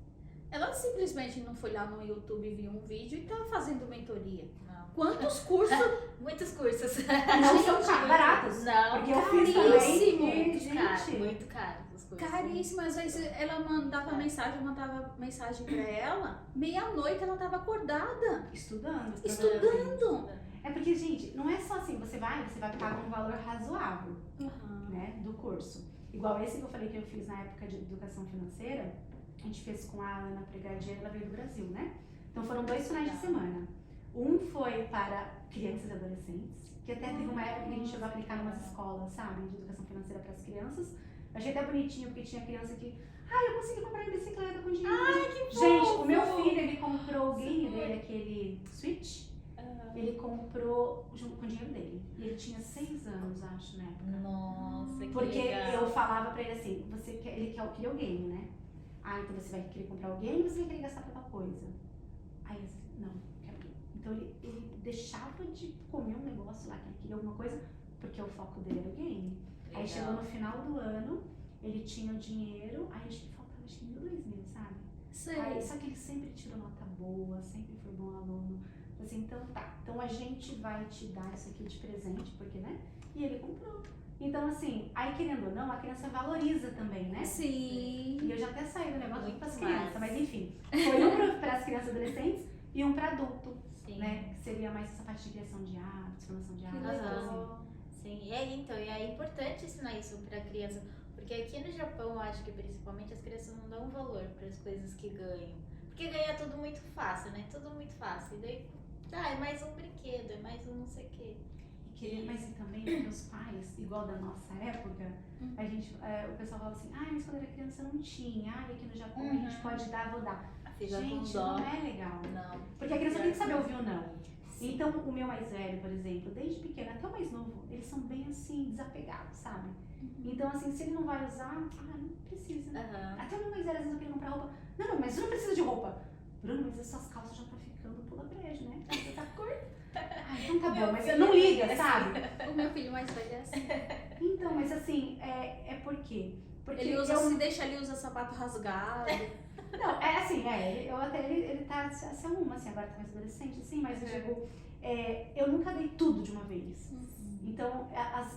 Ela simplesmente não foi lá no YouTube e viu um vídeo e tá fazendo mentoria. Não. Quantos cursos? Muitos cursos. Não são baratos. Não, Porque eu fiz caríssimo. também. E, muito caro, gente, muito caro os cursos. Caríssimo. Às vezes ela mandava mensagem, eu mandava mensagem pra ela, meia-noite ela tava acordada, estudando. estudando. É porque, gente, não é só assim, você vai pagar um valor razoável, Aham. né, do curso. Igual esse que eu falei que eu fiz na época de educação financeira, a gente fez com a Ana Pregadier, ela veio do Brasil, né? Então foram 2 finais de semana. Um foi para crianças e adolescentes, que até teve uma época que a gente chegou a aplicar em umas escolas, sabe, de educação financeira para as crianças. Eu achei até bonitinho, porque tinha criança que, eu consegui comprar minha bicicleta com dinheiro. Gente, o meu filho, ele comprou o game dele, aquele Switch, ele comprou com o dinheiro dele. E ele tinha 6 anos, acho, na época. Nossa, que Porque legal. eu falava pra ele assim, ele queria o game, né? Então você vai querer comprar o game ou você vai querer gastar pra tal coisa? Aí eu disse, não, quero game. Então ele deixava de comer um negócio lá, que ele queria alguma coisa, porque o foco dele era o game. Aí chegou no final do ano, ele tinha o dinheiro, aí acho que faltava acho que 1.000, 2.000, sabe? Sei. Aí, só que ele sempre tirou nota boa, sempre foi bom aluno. Assim, então tá, então a gente vai te dar isso aqui de presente, porque, né? E ele comprou. Então, assim, aí querendo ou não, a criança valoriza também, né? Sim. E eu já até saí do negócio Muito para as mais. crianças, mas enfim. Foi um para as crianças e adolescentes e um para adulto, Sim. né? Que seria mais essa parte de criação de hábitos, formação de Que hábitos. legal. Sim, e é importante ensinar isso pra criança, porque aqui no Japão, eu acho que principalmente as crianças não dão valor para as coisas que ganham. Porque ganha tudo muito fácil, né? Tudo muito fácil. E daí, é mais um brinquedo, é mais um não sei o quê. Mas e também porque os pais, igual da nossa época, a gente, o pessoal fala assim, mas quando era criança não tinha, aqui no Japão a gente pode dar, vou dar. Fica com Gente, dó. não é legal. Não. Porque a criança tem que saber ouvir o não. Sim. Então, o meu mais velho, por exemplo, desde pequeno até o mais novo, eles são bem assim, desapegados, sabe? Então, assim, se ele não vai usar, não precisa. Aham. Até o meu mais velho, às vezes eu queria comprar roupa. Não, mas você não precisa de roupa. Bruno, mas essas calças já estão ficando pula brejo, né? Você tá curta. Então tá bom, mas não liga, sabe? O meu filho mais velho é assim. Então, mas assim, é por quê? Porque Ele usa, se deixa ele usa sapato rasgado. Não, é assim, eu até ele tá se arruma, assim, agora tá mais adolescente, assim, mas eu digo, eu nunca dei tudo de uma vez. Então,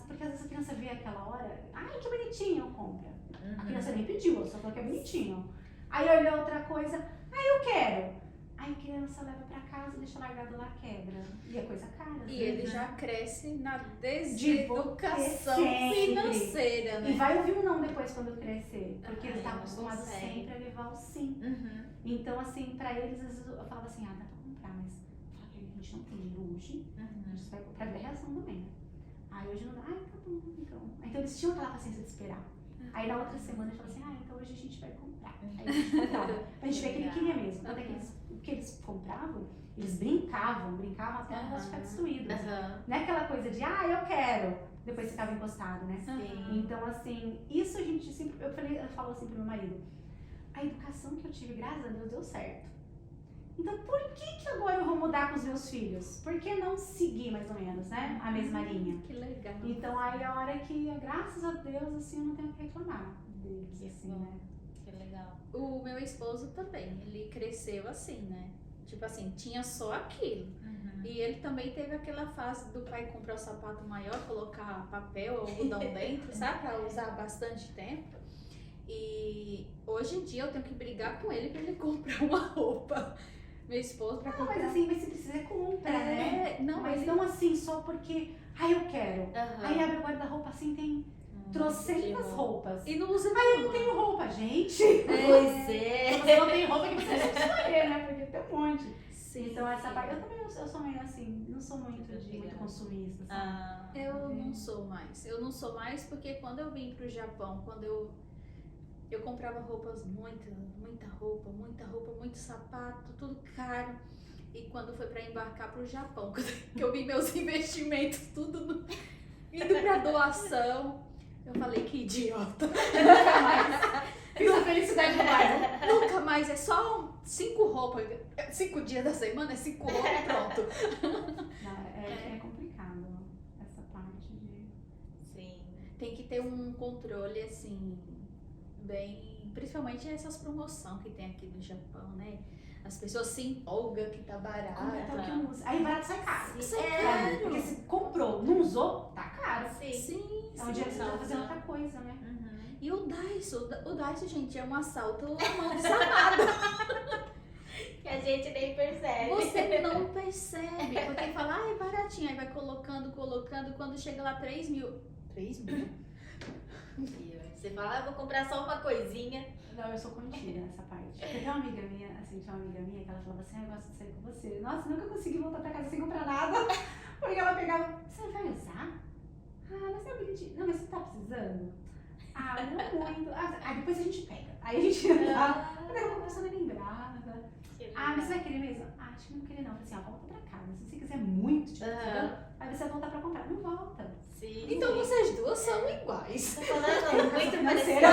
porque às vezes a criança vê aquela hora, que bonitinho, compra. A criança nem pediu, ela só falou que é bonitinho. Aí olha outra coisa, eu quero. Aí a criança leva pra casa, deixa largado lá, quebra. E é coisa cara. às E vezes, ele né? já cresce na deseducação sempre. financeira, né? E vai ouvir um não depois quando crescer. Porque ele tá não acostumado consegue. sempre a levar o sim. Uhum. Então, assim, pra eles, às vezes eu falava assim, dá pra comprar, mas eu falava, a gente não tem dinheiro hoje, a gente vai pra ver a reação também, né? Aí hoje não dá, tá bom, então. Então eles tinham aquela paciência de esperar. Aí na outra semana eles falavam assim, então hoje a gente vai comprar. Aí a gente comprava. Pra gente ver que ele queria mesmo. Tanto é que o que eles compravam, eles brincavam até o negócio ficar destruído. Não é aquela coisa de, eu quero, depois ficava encostado, né? Sim. Então, assim, isso a gente sempre, eu falo assim pro meu marido, a educação que eu tive, graças a Deus, deu certo. Então, por que agora eu vou mudar com os meus filhos? Por que não seguir, mais ou menos, né? A mesma linha. Que legal. Então, aí a hora que, graças a Deus, assim, eu não tenho o que reclamar deles, assim, bom. né? Que legal. O meu esposo também, ele cresceu assim, né? Tipo assim, tinha só aquilo. E ele também teve aquela fase do pai comprar o sapato maior, colocar papel, algodão dentro, sabe? Pra usar bastante tempo. E hoje em dia eu tenho que brigar com ele pra ele comprar uma roupa. Meu esposo pra comprar. Mas assim, mas se precisa compra, né? Não, Mas ele... não assim, só porque, eu quero. Aí abre o guarda-roupa assim, tem trocentas roupas. E não usa Eu não tenho roupa, gente. Pois é. Se você não tem roupa, que você precisa escolher, né? Porque tem um monte. Sim. Então essa parte, eu também eu sou meio assim, não sou muito consumista, sabe? Eu não sou mais. Eu não sou mais porque quando eu vim pro Japão, quando eu comprava roupas, muita roupa, muito sapato, tudo caro. E quando foi pra embarcar pro Japão, que eu vi meus investimentos tudo indo pra doação, eu falei, que idiota. Nunca mais. Fiz a felicidade do bairro. Nunca mais, é só 5 roupas. 5 dias da semana, é 5 roupas e pronto. É complicado essa parte de... Sim. Tem que ter um controle, assim, bem... Principalmente essas promoções que tem aqui no Japão, né? As pessoas se empolgam que tá barato. Aí barato sai caro. Sai caro. Porque se comprou, não usou, tá caro. Sim. É um dia que você tá fazendo outra coisa, né? E o Daiso, gente, é um assalto à mão desarmada. Que a gente nem percebe. Você não percebe. Porque fala, é baratinho. Aí vai colocando. Quando chega lá 3 mil. 3 mil? Você fala, vou comprar só uma coisinha. Não, eu sou contida nessa parte. Porque tem uma amiga minha, que ela falava assim, eu gosto de sair com você. Nossa, nunca consegui voltar pra casa sem comprar nada. Porque ela pegava, você vai usar? Mas é bonitinho. Não, mas você tá precisando? Não muito. Depois a gente pega. Aí a gente dá. Mas eu vou começando a lembrar. Mas você vai querer mesmo? Acho que não querer não. Eu falei assim, volta pra casa. Se você quiser muito, aí você vai voltar pra comprar. Não volta. Sim. Então vocês duas são iguais. Tô falando muito financeira.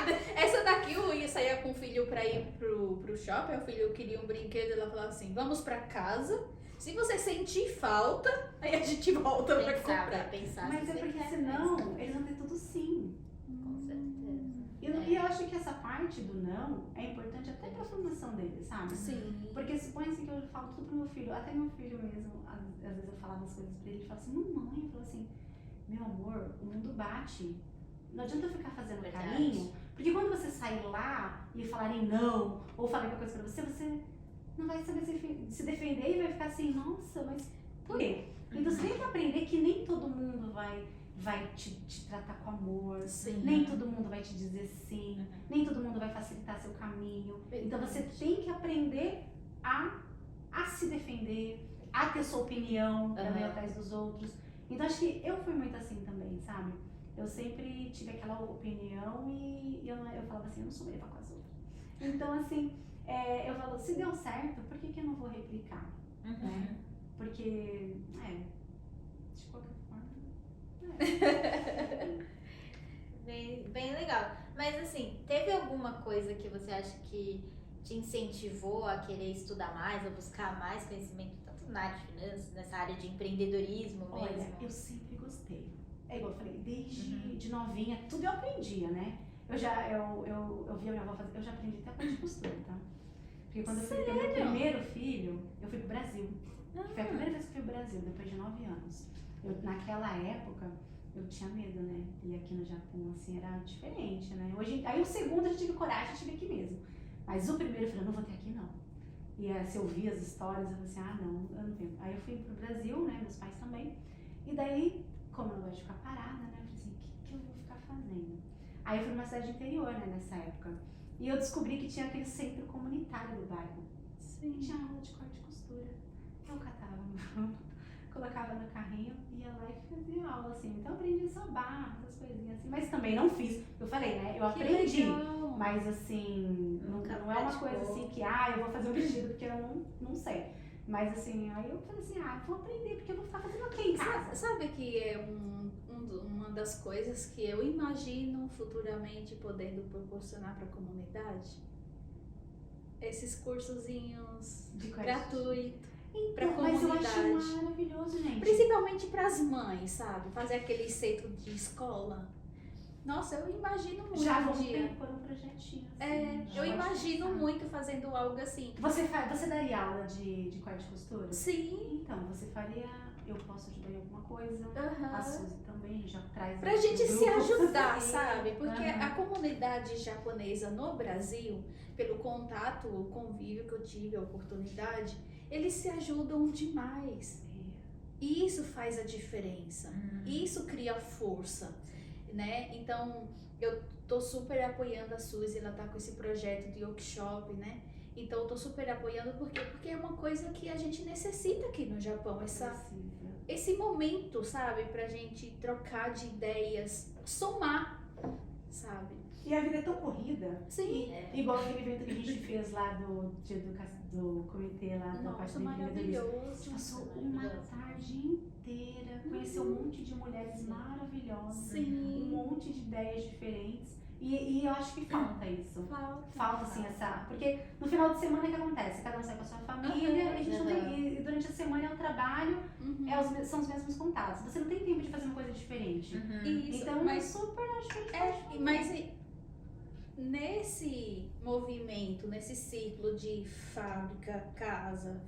parecido. Essa daqui eu ia sair com o filho pra ir pro pro shopping, o filho queria um brinquedo, ela falava assim, vamos pra casa, se você sentir falta, aí a gente volta pra comprar. Pensar. Mas se é você porque quer senão mesmo. eles vão ter tudo sim. Com certeza. E eu acho que essa parte do não é importante até pra formação deles, sabe? Sim. Porque supõe-se que eu falo tudo pro meu filho, até meu filho mesmo, às vezes eu falava as coisas pra ele, ele fala assim, mamãe, eu falo assim, meu amor, o mundo bate. Não adianta eu ficar fazendo Verdade. carinho, porque quando você sair lá e falarem não, ou falarem qualquer coisa pra você não vai saber se defender e vai ficar assim, nossa, mas por quê? Então você tem que aprender que nem todo mundo vai te tratar com amor, Sim. nem todo mundo vai te dizer sim, nem todo mundo vai facilitar seu caminho. Então você tem que aprender a se defender, a ter sua opinião, pra não ir atrás dos outros. Então acho que eu fui muito assim também, sabe? Eu sempre tive aquela opinião e eu falava assim, eu não sou brava com as outras. Então assim, eu falo, se deu certo, por que eu não vou replicar? Né? Porque, de qualquer forma... Bem legal. Mas assim, teve alguma coisa que você acha que te incentivou a querer estudar mais, a buscar mais conhecimento, tanto na área de finanças, nessa área de empreendedorismo mesmo? Olha, eu sempre gostei. É igual eu falei, desde de novinha, tudo eu aprendia, né? Eu via minha avó fazer, eu já aprendi até a parte de costura, tá? Porque quando eu fui ter meu primeiro filho, eu fui pro Brasil. Que foi a primeira vez que eu fui pro Brasil, depois de 9 anos. Naquela época, eu tinha medo, né? E aqui no Japão, assim, era diferente, né? Aí o segundo eu tive coragem, eu tive aqui mesmo. Mas o primeiro eu falei, eu não vou ter aqui não. E se eu via as histórias, eu falei assim, não, eu não tenho. Aí eu fui pro Brasil, né? Meus pais também. E daí, como eu não gosto de ficar parada, né? Eu falei assim, o que eu vou ficar fazendo? Aí eu fui numa cidade interior, né? Nessa época. E eu descobri que tinha aquele centro comunitário do bairro. Sim. E tinha aula de corte e costura. Eu catava no colocava no carrinho, ia lá e fazia aula, assim. Então eu aprendi só barra, essas coisinhas assim. Mas também não fiz. Eu falei, né? Eu aprendi. legal. Mas assim, não é uma praticou. coisa assim que, eu vou fazer um vestido porque eu não sei. Mas assim, aí eu falei assim, vou aprender porque eu vou ficar fazendo o quê em casa? Sabe que é uma das coisas que eu imagino futuramente podendo proporcionar para a comunidade? Esses cursozinhos De corte. gratuitos. Pra Então, mas eu acho comunidade. maravilhoso, gente. Principalmente para as mães, sabe? Fazer aquele centro de escola. Nossa, eu imagino muito Já um vamos dia. por um projetinho. Assim, Eu já imagino pode muito fazendo algo assim. pensar. Você daria aula de corte e costura? Sim. Então, você faria. Eu posso ajudar em alguma coisa. Aham. A Suzy também já traz. Pra gente no se grupo. ajudar, sabe? Porque Aham. a comunidade japonesa no Brasil, pelo contato, o convívio que eu tive, a oportunidade, eles se ajudam demais. E isso faz a diferença. Isso cria força, né? Então, eu tô super apoiando a Suzy, ela tá com esse projeto de workshop, né? Então, eu tô super apoiando porque é uma coisa que a gente necessita aqui no Japão, Precisa. esse momento, sabe? Pra gente trocar de ideias, somar, sabe? E a vida é tão corrida. Sim. Igual aquele evento que a gente fez lá do comitê lá da parte Nossa, do empreendedorismo. A maravilhoso. gente passou uma tarde inteira, conheceu um monte de mulheres maravilhosas, Sim. um monte de ideias diferentes. E eu acho que falta isso. Falta assim essa. Porque no final de semana o que acontece? Cada um sai com a sua família, Aham, a gente não tem. E durante a semana é o trabalho, Uhum. são os mesmos contatos. Você não tem tempo de fazer uma coisa diferente. Isso, Então, mas super acho que a gente pode Mas nesse movimento, nesse ciclo de fábrica, casa,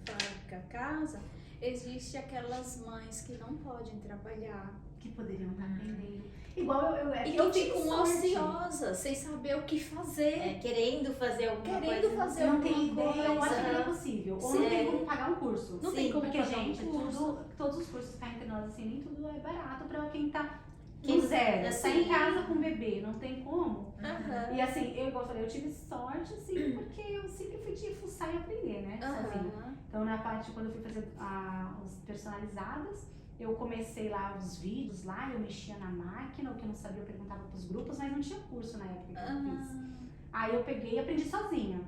existe aquelas mães que não podem trabalhar. que poderiam estar aprendendo. Igual eu E eu que tive ficam sorte. ociosas, sem saber o que fazer. Querendo fazer alguma Querendo coisa. fazer Não tem alguma ideia, eu acho que não é coisa. possível. Ou Sim. não tem como pagar um curso. Não tem como Porque, pagar um gente, curso. todos os cursos cá entre nós, assim, nem tudo é barato pra quem tá Quem do zero. assim, Tá em casa com um bebê, não tem como. Aham. E assim, eu igual eu falei, eu tive sorte, assim, porque eu sempre fui de fuçar e aprender, né? Sozinha. Aham. Então, na parte, quando eu fui fazer os personalizados, eu comecei lá os vídeos lá, eu mexia na máquina, o que eu não sabia eu perguntava pros grupos, mas não tinha curso na época que eu fiz. Aí eu peguei e aprendi sozinha.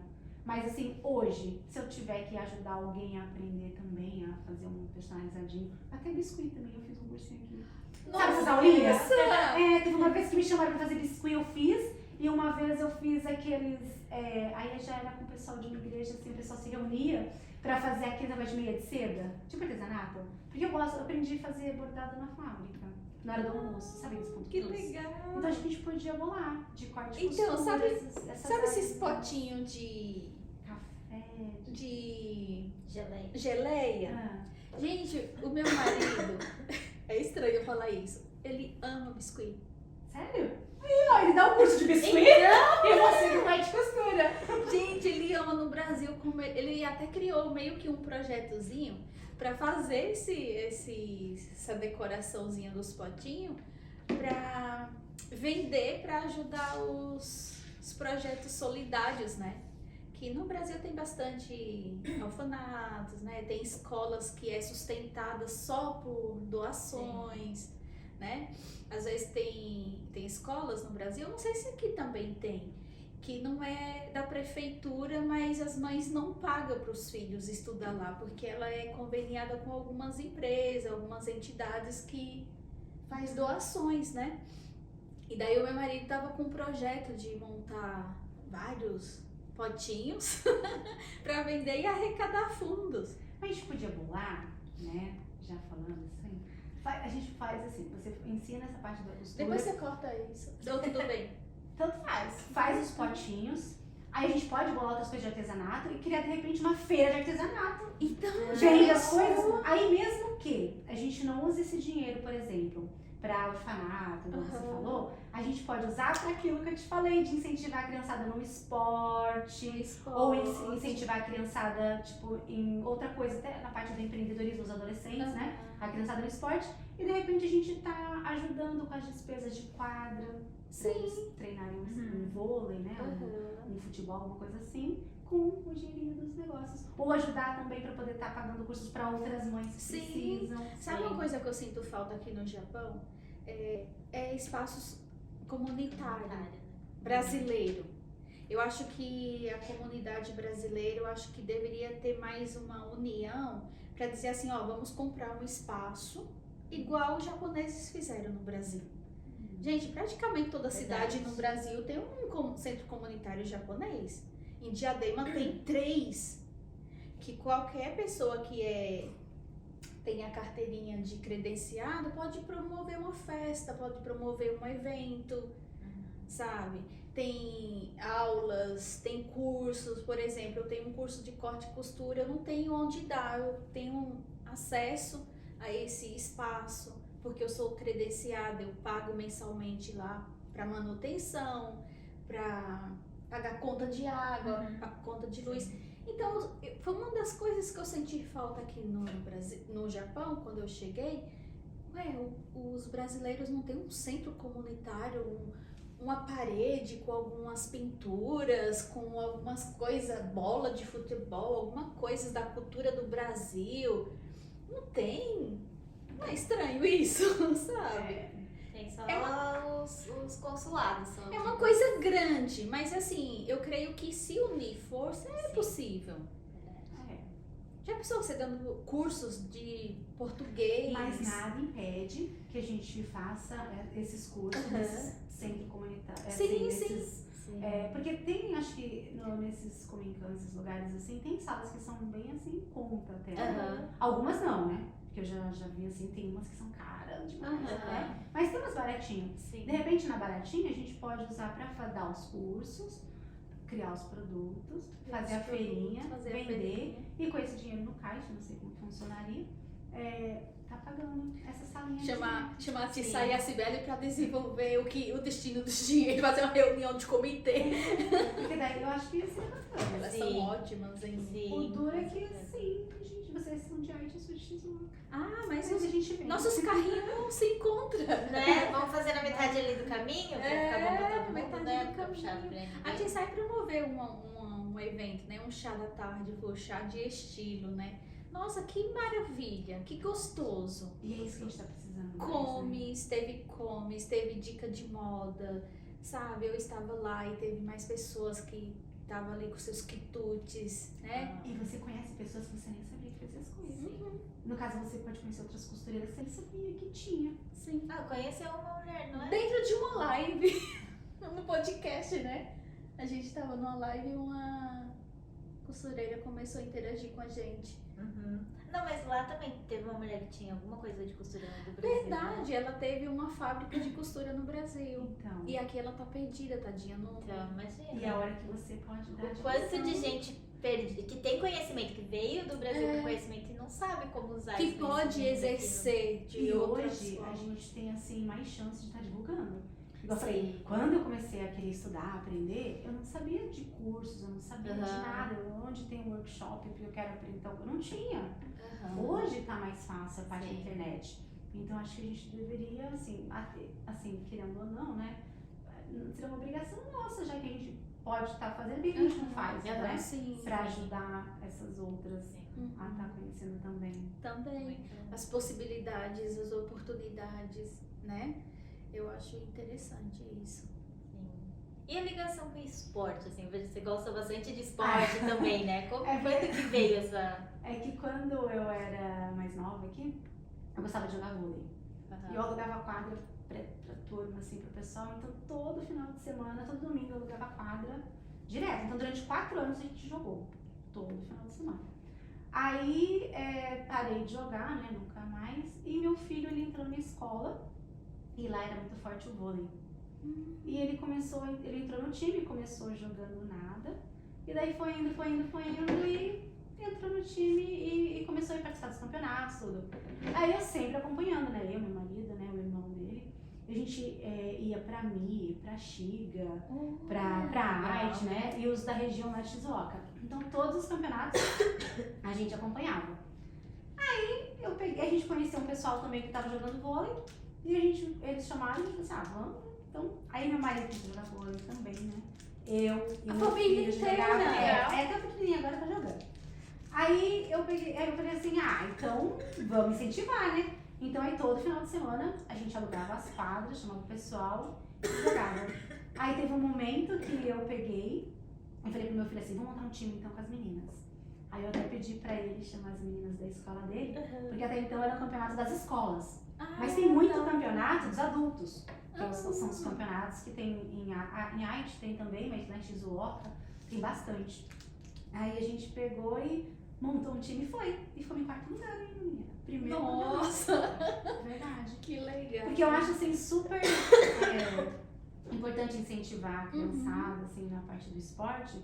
Mas assim, hoje, se eu tiver que ajudar alguém a aprender também, a fazer um personalizadinho, até biscuit também, eu fiz um cursinho aqui. Sabe essas aulinhas? Nossa! Teve uma vez que me chamaram pra fazer biscuit, eu fiz. E uma vez eu fiz aqueles, aí já era com o pessoal de uma igreja, assim, o pessoal se reunia pra fazer aquele negócio de meia de seda, tipo artesanato. Porque eu aprendi a fazer bordado na fábrica, na hora do almoço, sabe esse ponto Que cruz? legal. Então acho que a gente podia bolar de corte e Então, costura, sabe essas esses áreas, potinhos de café, Geleia. geleia? Ah, Gente, o meu marido, é estranho eu falar isso, ele ama biscuit. sério? Aí, ó, ele dá um curso de biscuit e você que vai de costura. Gente, ele ama no Brasil, ele até criou meio que um projetozinho pra fazer essa decoraçãozinha dos potinhos pra vender, pra ajudar os projetos solidários, né? Que no Brasil tem bastante orfanatos, né? Tem escolas que é sustentada só por doações, né? Às vezes tem escolas no Brasil, não sei se aqui também tem, que não é da prefeitura, mas as mães não pagam para os filhos estudar lá, porque ela é conveniada com algumas empresas, algumas entidades que faz doações, né? E daí o meu marido estava com um projeto de montar vários potinhos para vender e arrecadar fundos. Mas a gente podia bolar, né? Já falando assim. A gente faz assim, você ensina essa parte da costura. Depois você corta isso. Então tudo bem. Tanto faz. Faz os potinhos. Aí a gente pode bolar outras coisas de artesanato e criar de repente uma feira de artesanato. Então, Vende as coisas. Aí mesmo que a gente não use esse dinheiro, por exemplo, para orfanato, como você falou, a gente pode usar para aquilo que eu te falei, de incentivar a criançada no esporte, ou incentivar a criançada, tipo, em outra coisa, até na parte do empreendedorismo dos adolescentes, né? A criançada no esporte, e de repente a gente tá ajudando com as despesas de quadra, pra eles treinarem um vôlei, né? Um futebol, alguma coisa assim, com o dinheirinho dos negócios. Ou ajudar também para poder estar pagando cursos para outras mães que Sim. precisam. Sabe uma coisa que eu sinto falta aqui no Japão? É espaços comunitários brasileiro. Eu acho que a comunidade brasileira, eu acho que deveria ter mais uma união para dizer assim, ó, vamos comprar um espaço igual os japoneses fizeram no Brasil. Gente, praticamente toda cidade no Brasil tem um centro comunitário japonês. Em Diadema tem 3, que qualquer pessoa que tem a carteirinha de credenciado pode promover uma festa, pode promover um evento, sabe? Tem aulas, tem cursos, por exemplo, eu tenho um curso de corte e costura, eu não tenho onde dar, eu tenho acesso a esse espaço, porque eu sou credenciada, eu pago mensalmente lá para manutenção, para pagar conta de água, a conta de luz. Então, foi uma das coisas que eu senti falta aqui no Brasil, no Japão, quando eu cheguei. Os brasileiros não têm um centro comunitário, uma parede com algumas pinturas, com algumas coisas, bola de futebol, alguma coisa da cultura do Brasil. Não tem. Não é estranho isso, sabe? Tem só os consulados. Só É uma coisa grande, mas assim, eu creio que se unir força é possível. Já pensou você dando cursos de português? Mas nada impede que a gente faça esses cursos nesse centro comunitário. Sim, Porque tem, acho que nesses comincãs, esses lugares assim, tem salas que são bem assim, em conta até. Algumas não, né? Porque eu já vi assim, tem umas que são caras demais, né? Mas tem umas baratinhas. Sim. De repente, na baratinha, a gente pode usar para dar os cursos, criar os produtos, fazer a feirinha, vender, e com esse dinheiro no caixa, não sei como funcionaria, tá pagando essa salinha. Chamar a Tissa e a Cibele para desenvolver o destino dos dinheiros, fazer uma reunião de comitê. Porque daí eu acho que ia ser bacana. Elas são ótimas em O duro é que assim, gente, vocês são de arte sutíssima. mas a gente vem. nossos carrinhos não se encontram. Né? Vamos fazer na metade ali do caminho? Pra ficar bom pra todo mundo, metade né? do Ficar puxado caminho. pra ninguém. A Tissa vai promover um evento, né? Um chá da tarde, foi o chá de estilo, né? Nossa, que maravilha, que gostoso. E é isso que a gente tá precisando. Mais, Comes, teve dica de moda, sabe? Eu estava lá e teve mais pessoas que estavam ali com seus quitutes, né? E você conhece pessoas que você nem sabia que fazia as coisas. No caso, você pode conhecer outras costureiras que você nem sabia que tinha. Sim. Conheceu uma mulher, não é? Dentro de uma live. no podcast, né? A gente tava numa live e uma costureira começou a interagir com a gente. Uhum. Não, mas lá também teve uma mulher que tinha alguma coisa de costura do Brasil. Verdade, ela teve uma fábrica de costura no Brasil. Então, E aqui ela tá perdida, tadinha. No... Então, imagina. e a hora que você pode dar O de quanto lição. de gente que tem conhecimento, que veio do Brasil com conhecimento e não sabe como usar que esse pode conhecimento aqui, exercer de E outras hoje a formas. gente tem assim mais chance de estar divulgando. Igual eu Sim. falei, quando eu comecei a querer estudar, aprender, eu não sabia de cursos, eu não sabia de Aham. nada, onde tem um workshop porque eu quero aprender, então eu não tinha. Aham. Hoje tá mais fácil a parte da Sim. internet. Então acho que a gente deveria, assim, querendo ou não, né? Seria uma obrigação nossa, já que a gente pode estar fazendo bem que a gente não faz, Aham. né? Sim, Pra ajudar essas outras Sim. a estar conhecendo também. também. Muito. As possibilidades, as oportunidades, né? Eu acho interessante isso. Sim. E a ligação com o esporte, assim, eu vejo que você gosta bastante de esporte também, né? Quando que veio essa... É que quando eu era mais nova aqui, eu gostava de jogar vôlei. E eu alugava quadra pra turma, assim, pro pessoal. Então, todo final de semana, todo domingo, eu alugava quadra direto. Então, durante 4 anos, a gente jogou. Todo final de semana. Aí, parei de jogar, né? Nunca mais. E meu filho, ele entrou na escola. E lá era muito forte o vôlei. E ele entrou no time, começou jogando nada. E daí foi indo e entrou no time e começou a participar dos campeonatos, tudo. Aí eu sempre acompanhando, né? Eu, meu marido, né? O irmão dele. A gente ia pra Mi, pra Xiga, pra Arte, né? E os da região lá de Shizuoka. Então todos os campeonatos a gente acompanhava. Aí a gente conheceu um pessoal também que tava jogando vôlei. E eles chamaram e a gente falou assim, vamos. Então, aí meu marido começou a jogar vôlei também, né? Eu e A meu família filho inteira, jogava. né? Tá pequenininha, agora tá jogando. Aí eu falei assim, então vamos incentivar, né? Então aí todo final de semana a gente alugava as quadras, chamava o pessoal e jogava. Aí teve um momento que eu falei pro meu filho assim, vamos montar um time então com as meninas. Aí eu até pedi pra ele chamar as meninas da escola dele, porque até então era o campeonato das escolas. Mas tem muito campeonato dos adultos, que são os campeonatos que tem em Aichi tem também, mas na Shizuoka tem bastante. Aí a gente pegou e montou um time e ficou em 4º lugar, hein, menina? Primeiro Nossa, campeonato. Verdade. que legal. Porque eu acho assim super importante incentivar a criançada assim, na parte do esporte,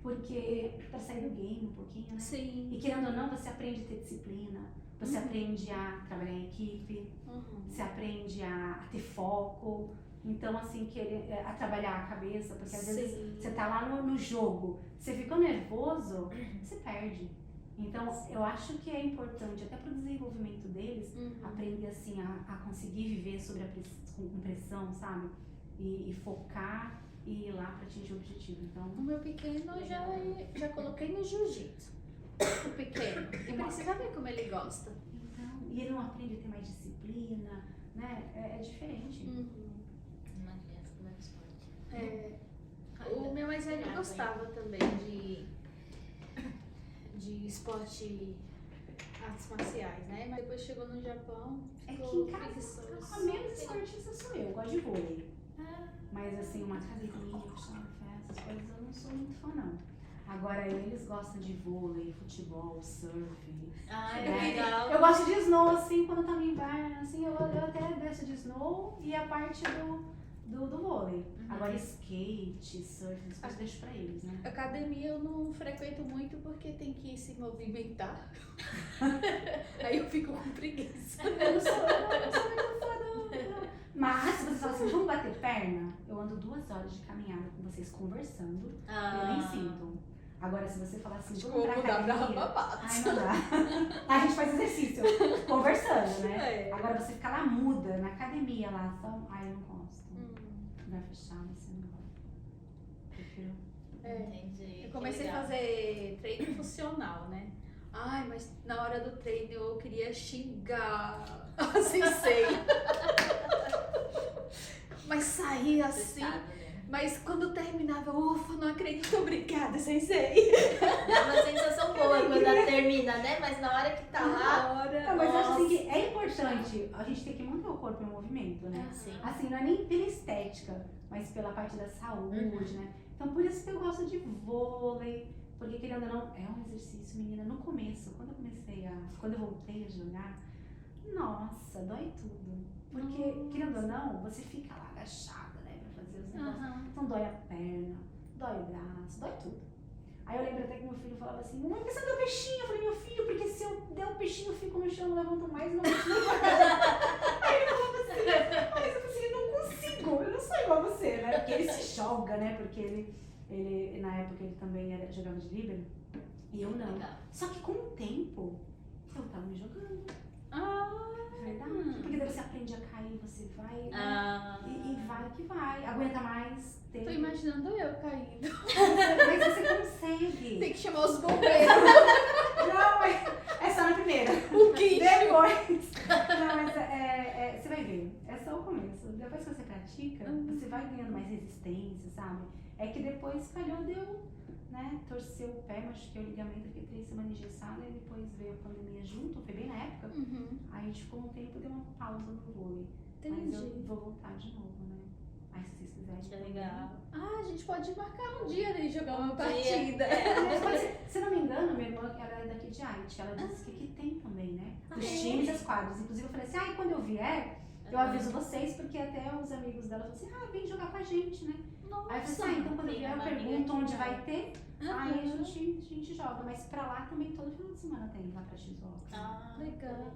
porque pra sair do game um pouquinho, né? Sim. E querendo ou não, você aprende a ter disciplina, você aprende a trabalhar em equipe, você aprende a ter foco. Então, assim, a trabalhar a cabeça, porque às vezes você tá lá no jogo, você ficou nervoso, você perde. Então, eu acho que é importante, até pro desenvolvimento deles, aprender assim a conseguir viver com pressão, sabe? E focar e ir lá para atingir o objetivo. Então, O meu pequeno já coloquei no jiu-jitsu. O pequeno. E precisa ver como ele gosta. e ele não aprende a ter mais disciplina, né? É diferente. Imagina essa coisa do esporte. O meu mais velho gostava também de esporte, artes marciais, né? Mas depois chegou no Japão, É que ficou em casa, preguiçoso. a menos esportista sou eu gosto de vôlei. Mas assim, uma academia, puxando ferro, essas coisas eu não sou muito fã, não. Agora eles gostam de vôlei, futebol, surf. Ah, né? legal. Eu gosto de snow, assim, quando tá no inverno, assim, eu até desço de snow e a parte do vôlei. Agora skate, surf, essas coisas eu deixo pra eles, né? Academia eu não frequento muito porque tem que se movimentar. Aí eu fico com preguiça. Eu não sou muito fã, não. Mas se você fala assim, vamos bater perna, eu ando 2 horas de caminhada com vocês conversando, eu nem sinto. Agora, se você falar assim, vamos pra academia, ai, não dá. A gente faz exercício, conversando, né? Agora, você ficar lá muda, na academia lá, só, ai, eu não gosto. Vai fechar, você não gosta. Prefiro. Entendi. Eu comecei a fazer treino funcional, né? Ai, mas na hora do treino eu queria xingar a sensei. Mas saía assim. Mas quando terminava, ufa, não acredito, obrigada, sensei. Dá uma sensação boa quando ela termina, né? Mas na hora que tá lá. Não, mas eu acho assim que é importante importante a gente ter que manter o corpo em movimento, né? Sim. Assim, não é nem pela estética, mas pela parte da saúde, né? Então, por isso que eu gosto de vôlei, porque querendo ou não, é um exercício, menina. No começo, quando eu voltei a jogar, nossa, dói tudo. Porque, querendo ou não, você fica lá agachada, né, pra fazer os negócios. Aham. Então dói a perna, dói o braço, dói tudo. Aí eu lembro até que meu filho falava assim, mamãe, por que você não deu peixinho? Eu falei, meu filho, porque se eu der um peixinho, eu fico no chão, não levanto mais, não mexo nem pra casa. Aí ele falava assim, mas eu falei assim, eu não consigo, eu não sou igual a você, né? Porque ele se joga, né? Porque ele na época, ele também jogava de líbero, e eu não. Legal. Só que com o tempo, eu tava me jogando. Ah, Verdade. Porque daí você aprende a cair, você vai, né? Ah, E vai que vai. Aguenta mais tempo. tô imaginando eu caindo. Mas você consegue. Tem que chamar os bombeiros. Não, é só na primeira. O guincho. Depois. Não, mas você vai ver. É só o começo. Depois que você pratica, você vai ganhando mais resistência, sabe? É que depois calhou, deu, né? Torceu o pé, machuquei o ligamento, fiquei 3 semanas engessada e depois veio a pandemia junto, foi bem na época. Uhum. Aí a gente ficou um tempo, deu uma pausa no vôlei. Mas Entendi. eu vou voltar de novo, né? Aí se vocês quiserem. que também. legal. Ah, a gente pode marcar um dia né, e jogar uma Um dia. partida. Mas pode ser, se não me engano, minha irmã, ela é daqui de Haiti, ela disse que aqui tem também, né? Os é? times e as quadras. Inclusive eu falei assim, quando eu vier, eu aviso vocês, porque até os amigos dela falaram assim, vem jogar com a gente, né? Nossa. Aí eu falei assim, então quando eu tem vier eu uma amiga pergunto que onde vai. vai ter, Aham. aí a gente joga. Mas pra lá também todo final de semana tem, lá pra X-Box. Ah, Legal.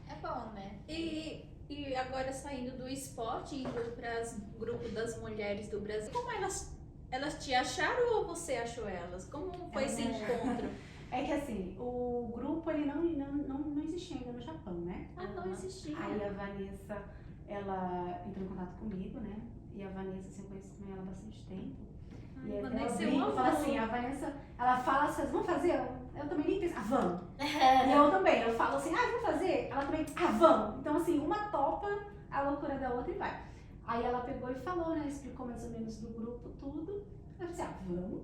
É bom, né? E agora saindo do esporte, indo para o grupo das mulheres do Brasil, como elas te acharam ou você achou elas? Como foi esse encontro? É que assim, o grupo ele não existia ainda no Japão, né? Ah, não existia. Aí a Vanessa, ela entrou em contato comigo, né? E a Vanessa, assim, eu conheço também ela há bastante tempo. E ela Vanessa é brinca, uma fala avó. assim, a Vanessa, ela fala assim, vamos fazer? Eu também nem penso, vamos. E eu também, eu falo assim, vamos fazer? Ela também, vamos. Então assim, uma topa a loucura da outra e vai. Aí ela pegou e falou, né? Explicou mais ou menos do grupo, tudo. Eu falei assim, vamos.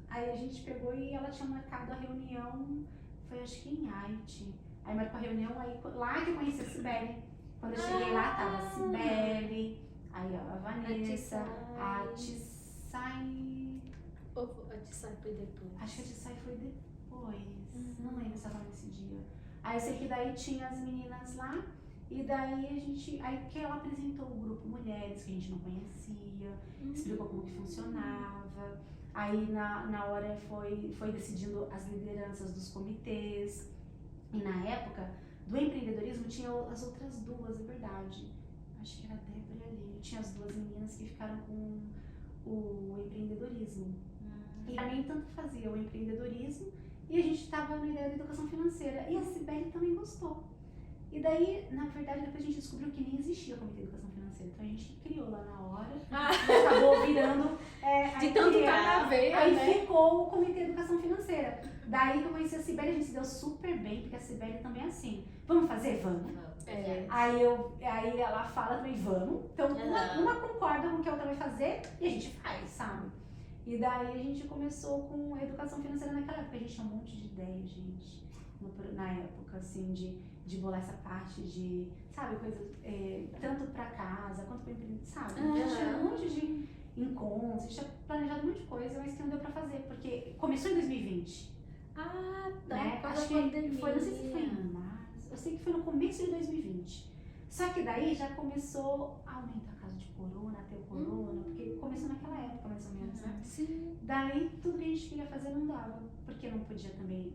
Aí a gente pegou e ela tinha marcado a reunião, foi acho que em Haiti. Aí marcou a reunião, aí lá que eu conheci a Cibele. Quando eu cheguei lá, tava a Cibele, aí ó, a Vanessa, a Tissai. A Tissai foi depois. Acho que a Tissai foi depois. Não lembro se ela tava nesse dia. Aí eu sei que daí tinha as meninas lá. E daí aí que ela apresentou o grupo Mulheres, que a gente não conhecia, explicou como que funcionava. Aí na hora foi decidindo as lideranças dos comitês. E na época do empreendedorismo tinha as outras duas, é verdade. Acho que era a Débora e a Aline. Tinha as duas meninas que ficaram com o empreendedorismo. E pra mim tanto fazia o empreendedorismo e a gente tava na ideia da educação financeira. E a Cibele também gostou. E daí, na verdade, depois a gente descobriu que nem existia o Comitê de Educação Financeira. Então a gente criou lá na hora e acabou virando. De tanto tá na veia, aí né? ficou o Comitê de Educação Financeira. Daí que eu conheci a Cibele, a gente se deu super bem, porque a Cibele também é assim. Vamos fazer? Vamos. Aí ela fala também, vamos. Então uma concorda com o que a outra vai fazer e a gente faz, sabe? E daí a gente começou com a educação financeira naquela época. A gente tinha um monte de ideias, gente, na época, assim, de bolar essa parte de, sabe, coisas, tanto pra casa quanto pra empreender, sabe? A gente tinha um monte de encontros, a gente tinha planejado um monte de coisa, mas que não deu pra fazer, porque começou em 2020. Ah, tá. Né? Com a Acho que pandemia. foi, não sei se foi em março, eu sei que foi no começo de 2020. Só que daí já começou a aumentar a caso de corona, até o corona, porque começou naquela época mais ou menos, né? Sim. Daí tudo que a gente queria fazer não dava, porque não podia também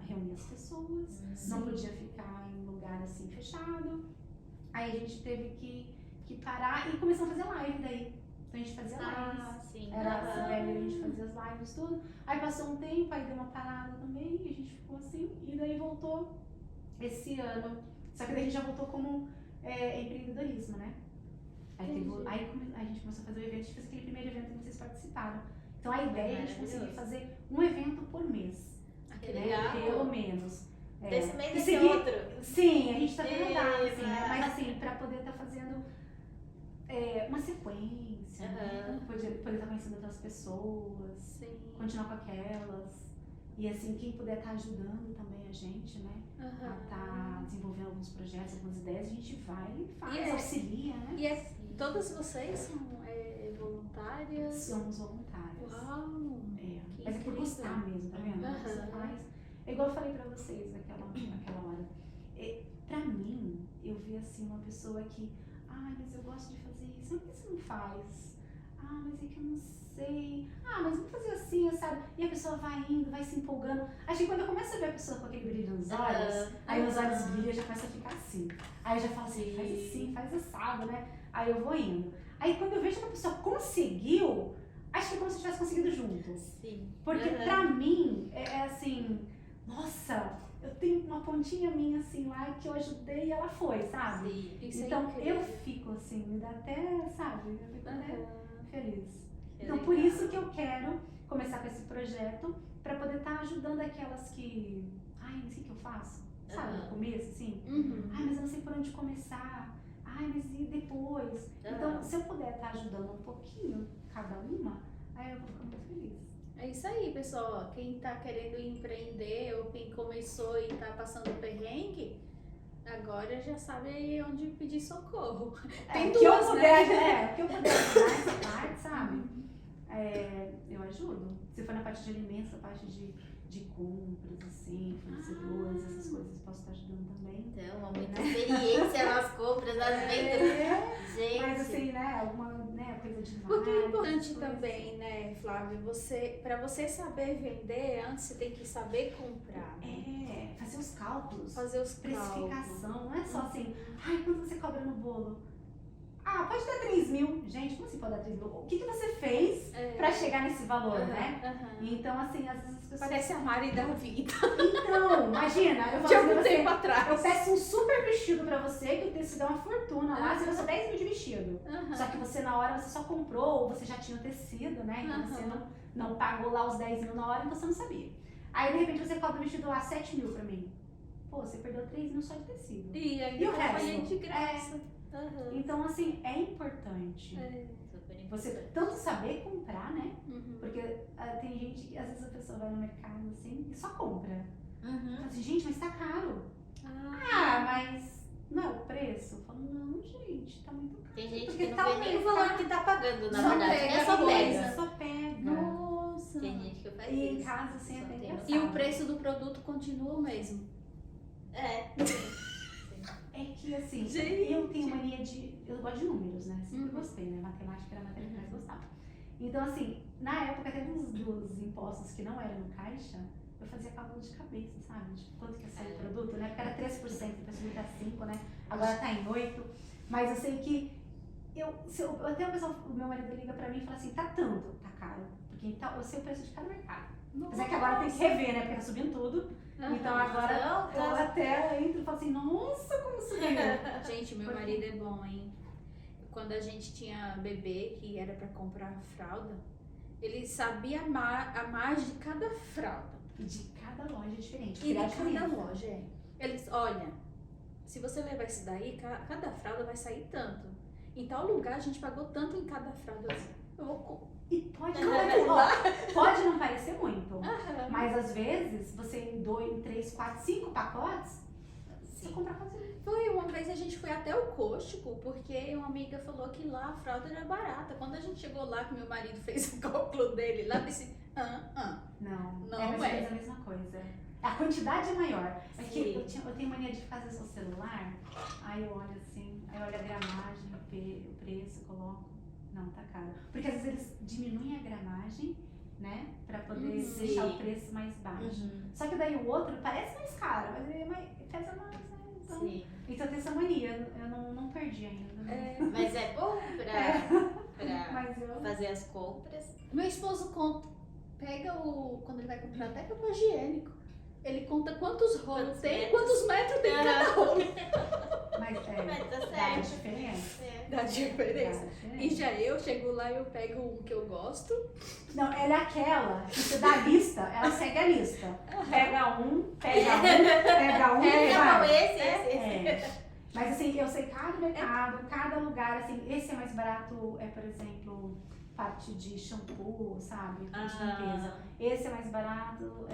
reunir as pessoas, não podia ficar em lugar assim fechado. Aí a gente teve que parar e começou a fazer live daí. Então a gente fazia lives. Sim. Era a Cibele, a gente fazia as lives, tudo. Aí passou um tempo, aí deu uma parada também, e a gente ficou assim, e daí voltou esse ano. Só que daí a gente já voltou como empreendedorismo, né? Aí a gente começou a fazer o evento, a gente fez aquele primeiro evento que vocês participaram. Então a ideia é a gente conseguir fazer um evento por mês, Que né? legal. Pelo menos. Desse mês E esse seguir- outro. Sim, a gente tá tendo data, assim, né? Eba. Mas assim, pra poder estar fazendo uma sequência, né? Poder estar conhecendo outras pessoas, Sim. continuar com aquelas. E assim, quem puder estar ajudando também a gente, né? A estar desenvolvendo alguns projetos, algumas ideias, a gente vai e faz, auxilia, né? E todas vocês são voluntárias? Somos voluntárias. Uau! Mas é por incrível. gostar mesmo, tá vendo? Você faz. É igual eu falei pra vocês naquela hora. Pra mim, eu vi assim uma pessoa que, mas eu gosto de fazer isso. Mas por que você não faz? Mas é que eu não sei. Mas vamos fazer assim, sabe? E a pessoa vai indo, vai se empolgando. Acho que quando eu começo a ver a pessoa com aquele brilho nos olhos, aí os olhos brilham, já começa a ficar assim. Aí eu já falo assim, faz assim, faz assado, né? Aí eu vou indo. Aí quando eu vejo que a pessoa conseguiu, acho que é como se tivesse conseguido junto. Sim. Porque pra mim, é assim, nossa, eu tenho uma pontinha minha assim lá que eu ajudei e ela foi, sabe? Sim. Isso é Então incrível. eu fico assim, me dá até, sabe? Eu fico até feliz. Que Então legal. por isso que eu quero começar com esse projeto, pra poder estar ajudando aquelas que, não sei o que eu faço, sabe? No começo, assim. Mas eu não sei por onde começar. Mas e depois? Então, se eu puder estar ajudando um pouquinho cada uma, aí eu vou ficar muito feliz. É isso aí, pessoal. Quem tá querendo empreender ou quem começou e tá passando perrengue, agora já sabe onde pedir socorro. Tem o que eu duas, puder, né? o que eu puder ajudar essa parte, sabe? Eu ajudo. Se for na parte de alimentos, a parte de compras, assim, fornecedores, essas coisas, eu posso estar ajudando também. Então, muita experiência nas compras, nas vendas. Gente. Mas assim, alguma coisa de Porque é marca, importante essas coisas. também, né, Flávia, pra você saber vender, antes você tem que saber comprar, né? Fazer os cálculos. Fazer os cálculos. Precificação, não é só assim, quanto você cobra no bolo? Pode dar 3 mil. Gente, como assim pode dar 3 mil? O que você fez pra chegar nesse valor, né? Então, assim, às vezes as pessoas... Parece a Mari da vida. Então, imagina, eu De falo algum assim, tempo atrás. eu peço um super vestido pra você, que o tecido é uma fortuna lá, você gastou 10 mil de vestido. Só que você na hora, você só comprou, ou você já tinha o tecido, né? Então você não pagou lá os 10 mil na hora e você não sabia. Aí, de repente, você cobra o vestido lá 7 mil pra mim. Pô, você perdeu 3 mil só de tecido. E o resto? de graça. Então, assim, é importante você tanto saber comprar, né? Porque tem gente que, às vezes, a pessoa vai no mercado, assim, e só compra. Fala assim, gente, mas tá caro. Mas não é o preço? Eu falo, não, gente, tá muito caro. Tem gente Porque que tá não vê nem o valor que tá pagando, na Só verdade. pega É só coisa. pega. Só pega. Nossa. Tem gente que faz E em isso. casa, assim, é Só bem tem engraçado. E o preço do produto continua o mesmo. É que, assim, Gente. eu tenho mania de... Eu gosto de números, né? Sempre gostei, né? Matemática era a matéria que eu mais gostava. Então, assim, na época até dos impostos que não eram no caixa, eu fazia cálculo de cabeça, sabe? Tipo, quanto que ia sair o produto, né? Porque era 3%, depois subiu pra 5%, né? Agora tá em 8%. Mas eu sei que até o meu marido liga pra mim e fala assim, tá tanto, tá caro. Porque então, eu sei o preço de cada mercado. Mas é que agora tem que rever, né? Porque tá subindo tudo. Então agora eu até entro e falo assim, nossa, como subiu. Gente, meu marido é bom, hein? Quando a gente tinha bebê, que era pra comprar fralda, ele sabia a margem de cada fralda. E de cada loja é diferente. E de criar cada diferença. loja, Ele disse, olha, se você levar isso daí, cada fralda vai sair tanto. Em tal lugar a gente pagou tanto em cada fralda. Eu vou... E pode não parecer muito, mas às vezes você em 2, 3, 4, 5 pacotes, você compra quase. Foi, uma vez a gente foi até o Costco, porque uma amiga falou que lá a fralda era barata. Quando a gente chegou lá, que meu marido fez o cálculo dele lá, disse, Não é mais ou menos a mesma coisa. A quantidade é maior. É que Sim. eu tenho mania de ficar às vezes no celular, aí eu olho assim, aí eu olho a gramagem, o preço, coloco. Não, tá caro. Porque às vezes eles diminuem a gramagem, né? Pra poder deixar o preço mais baixo. Só que daí o outro parece mais caro, mas ele pesa mais, né? Então, Sim. então eu tenho essa mania, eu não perdi ainda. Mas é bom pra Mas eu... fazer as compras. Meu esposo pega quando ele vai comprar até papel higiênico. Ele conta quantos rolos tem, quantos metros tem cada rolo. Mas Mas tá dá certo. diferença. Dá diferença. Dá diferença. E já eu chego lá e eu pego um que eu gosto. Não, ela é aquela que você dá a lista, ela segue a lista. Pega um, Pega e não, vai. esse. Mas assim, eu sei cada mercado, cada lugar, assim, esse é mais barato, por exemplo, parte de shampoo, sabe? Parte de limpeza. Esse é mais barato,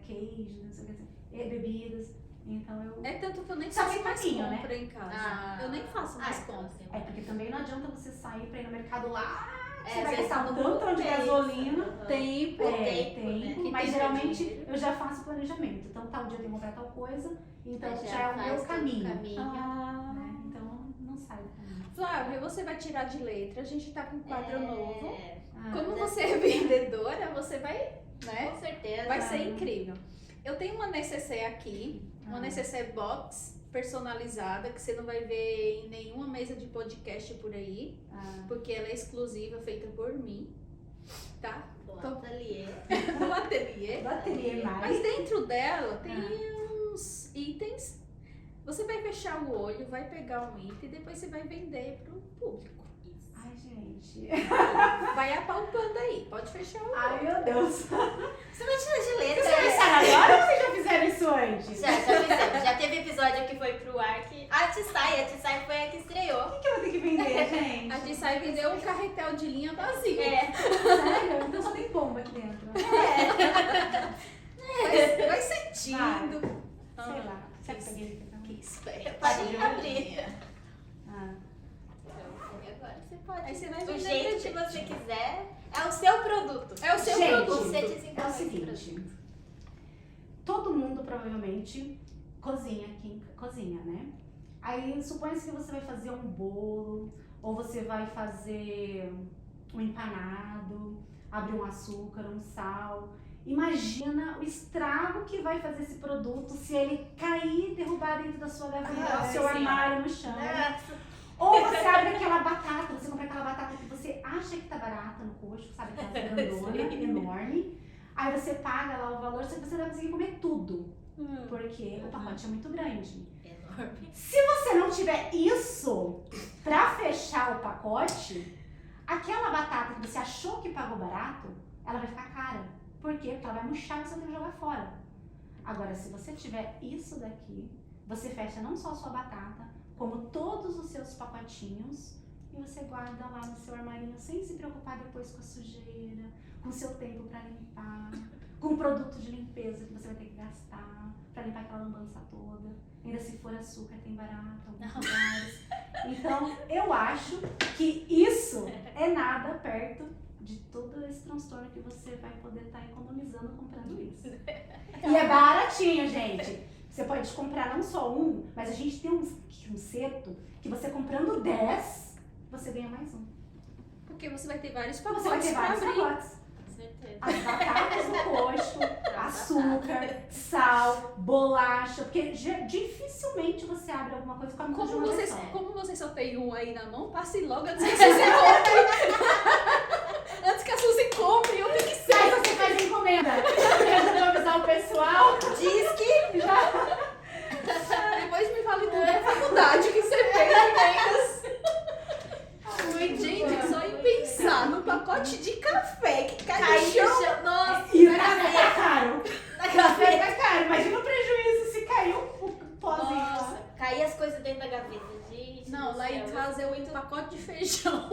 queijo, não sei o que, bebidas. Então eu... É tanto que eu nem Só faço que mais caminho, né? compra em casa. Eu nem faço mais compra. É, porque também não adianta você sair pra ir no mercado lá, você às vai vezes gastar um não tanto de compensa. gasolina. Tempo. Tempo, Que mas tem geralmente dinheiro. eu já faço planejamento. Então, tal dia eu tenho que comprar tal coisa, então Aí já é o faz meu todo o caminho. Ah. Né? Então, não sai do caminho. Flávia, você vai tirar de letra, a gente tá com um quadro novo. Ah, Como você é vendedora, você vai, né? Com certeza. Vai ser incrível. Eu tenho uma necessaire aqui, uma Ah. necessaire box personalizada, que você não vai ver em nenhuma mesa de podcast por aí, porque ela é exclusiva, feita por mim, tá? Do ateliê. No ateliê. do ateliê Mas mais. dentro dela tem uns itens. Você vai fechar o olho, vai pegar um item e depois você vai vender pro público. Ai, gente. Vai apalpando aí, pode fechar o olho. Ai, meu Deus. Você vai tirar de letra. Vocês começaram agora ou vocês já fizeram isso antes? Já fizemos. Já teve episódio que foi pro ar que a Tissai foi a que estreou. O que eu vou ter que vender, gente? A gente sai vender um carretel de linha vazio. Sério? Então só tem pomba aqui dentro. Vai sentindo. Sei lá. Será que eu peguei ele aqui também? Que esperta. Pode abrir. Ah. Agora você pode. Aí você vai Do vender jeito que presente. você quiser. É o seu produto. É o seu Gente, produto. Você É o desenvolve esse seguinte, produto. todo mundo provavelmente cozinha, né? Aí supõe-se que você vai fazer um bolo, ou você vai fazer um empanado, abrir um açúcar, um sal. Imagina o estrago que vai fazer esse produto se ele cair e derrubar dentro da sua gaveta, do seu sim. armário no chão. Nossa. Ou você abre aquela batata, você compra aquela batata que você acha que tá barata no coxo, sabe? Aquela grandona, Sim. enorme. Aí você paga lá o valor, só que você não vai conseguir comer tudo, porque o pacote é muito grande. Enorme. Se você não tiver isso pra fechar o pacote, aquela batata que você achou que pagou barato, ela vai ficar cara. Por quê? Porque ela vai murchar e você vai ter que jogar fora. Agora, se você tiver isso daqui, você fecha não só a sua batata, como todos os seus pacotinhos, e você guarda lá no seu armarinho sem se preocupar depois com a sujeira, com o seu tempo pra limpar, com o produto de limpeza que você vai ter que gastar pra limpar aquela lambança toda. Ainda se for açúcar, tem barato em alguns lugares. Então, eu acho que isso é nada perto de todo esse transtorno que você vai poder estar economizando comprando isso. E é baratinho, gente. Você pode comprar não só um, mas a gente tem um seto que você comprando 10, você ganha mais um. Porque você vai ter vários Então pacotes você vai ter vários pra abrir. pacotes. Com certeza. As batatas no coxo, açúcar, sal, bolacha, porque dificilmente você abre alguma coisa com a mão de uma vez só. Como você só tem um aí na mão, passe logo antes que a Suzy compre. Antes que a Suzy compre, eu fique sem. Aí você faz encomenda. Eu já vou avisar o pessoal. Diz que já. Depois me fale tudo da faculdade que você fez de vendas. Gente, só em pensar no pacote de café que cai no chão. Nossa, E o café tá caro. O café tá caro. Imagina o prejuízo se caiu um pozinho. Nossa, cair as coisas dentro da gaveta, gente. Não, do lá em céu. casa eu entro pacote de feijão.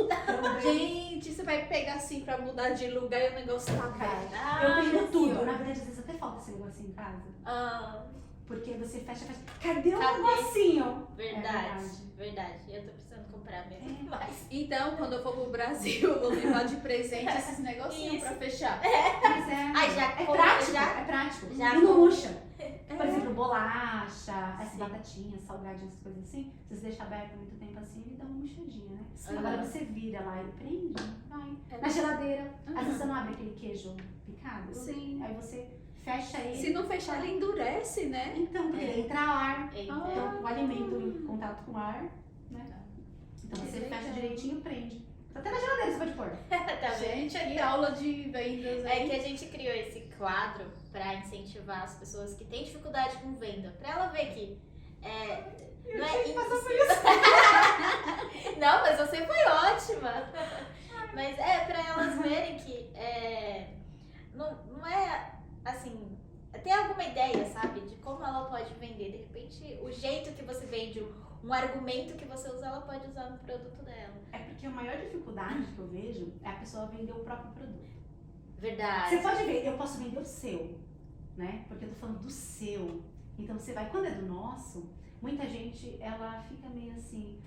Gente, você vai pegar assim pra mudar de lugar e o negócio tá caro. Eu tenho Ai, tudo. senhor. Na verdade, às vezes até falta esse negocinho em casa. Ah, Porque você fecha. Cadê o Cadê? negocinho? verdade, verdade. Eu tô precisando comprar mesmo. Mas Então, quando eu for pro Brasil, eu vou levar de presente esses negocinhos Isso. pra fechar. Mas Ai, já é compra, prático, já- é prático. já E não compra. murcha. Por exemplo, bolacha, essas Sim. batatinhas, salgadinhos, essas coisas assim. Se você deixa aberto muito tempo assim, ele dá uma murchadinha, né? Sim. Agora você vira lá e prende, vai. É. Na geladeira. Uhum. Às vezes você não abre aquele queijo picado. Sim. Aí você fecha ele. Se não fechar, ele endurece, né? Então, porque ele entra ar. Eita. Então, o alimento em contato com ar, né? Então Que você legal. fecha direitinho e prende. Até na geladeira você pode pôr. tá vendo? Gente, que aula de vendas É aí. que a gente criou esse quadro pra incentivar as pessoas que têm dificuldade com venda. Pra ela ver que não é impossível. Não, mas você foi ótima. Mas é pra elas verem que não é assim. Tem alguma ideia, sabe? De como ela pode vender. De repente, o jeito que você vende um argumento que você usa, ela pode usar no produto dela. É porque a maior dificuldade que eu vejo é a pessoa vender o próprio produto. Verdade. Você pode ver, eu posso vender o seu, né? Porque eu tô falando do seu. Então você vai, quando é do nosso, muita gente, ela fica meio assim,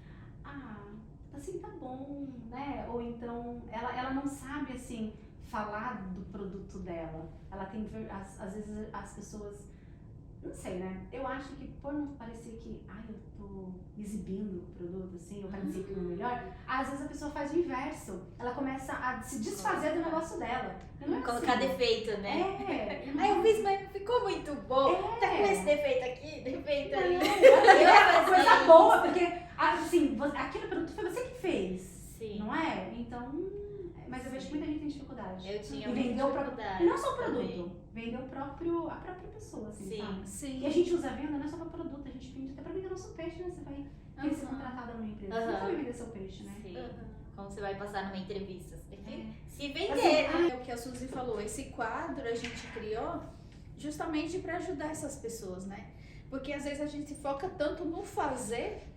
assim tá bom, né? Ou então, ela não sabe, assim, falar do produto dela. Ela tem, às vezes as pessoas, não sei, né? Eu acho que por não parecer que, eu tô exibindo o produto, assim, eu quero dizer que é melhor, às vezes a pessoa faz o inverso. Ela começa a se desfazer do negócio dela. Não é Colocar assim. defeito, né? É. Eu fiz, mas ficou muito bom. Tá com esse defeito aqui, defeito ali. É uma coisa boa, porque, assim, aquele produto foi você que fez. Sim. Não é? Então, mas eu vejo que muita gente tem dificuldade. Eu tinha E muita vender o próprio, dificuldade. e não só o também. produto, vender a própria pessoa, assim, Sim. sabe? Sim. E a gente usa a venda não é só pra produto, a gente vende até pra vender nosso peixe, né? Você vai ser contratada numa empresa, você não vai vender seu peixe, né? Sim. Como você vai passar numa entrevista? Você tem que se vender, Assim, né? É o que a Suzy falou, esse quadro a gente criou justamente para ajudar essas pessoas, né? Porque às vezes a gente foca tanto no fazer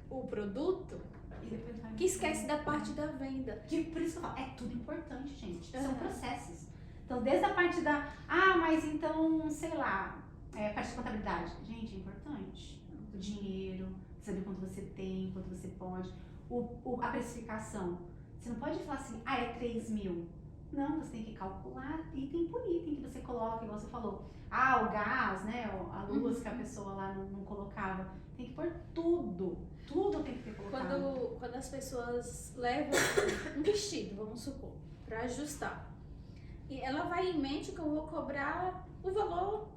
o produto E depois vai que esquece da parte da venda. Que, por isso que eu falo, é tudo importante, gente. São Uhum. processos. Então, desde a parte da, mas então, sei lá, parte de contabilidade. Gente, é importante. O dinheiro, saber quanto você tem, quanto você pode. A precificação. Você não pode falar assim, é 3 mil. Não, você tem que calcular item por item que você coloca, igual você falou. O gás, né, a luz que a pessoa lá não colocava. Tem que pôr tudo. Tudo tem que ter colocado. Quando as pessoas levam um vestido, vamos supor, para ajustar, e ela vai em mente que eu vou cobrar o valor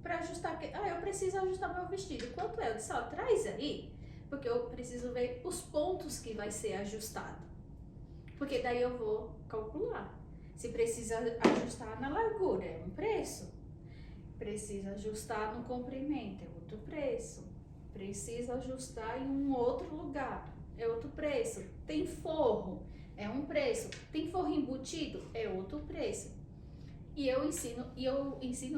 para ajustar. Eu preciso ajustar meu vestido. Quanto é? Eu disse, traz aí, porque eu preciso ver os pontos que vai ser ajustado. Porque daí eu vou calcular. Se precisa ajustar na largura, é um preço. Precisa ajustar no comprimento, é outro preço. Precisa ajustar em um outro lugar, é outro preço. Tem forro, é um preço. Tem forro embutido, é outro preço. E eu ensino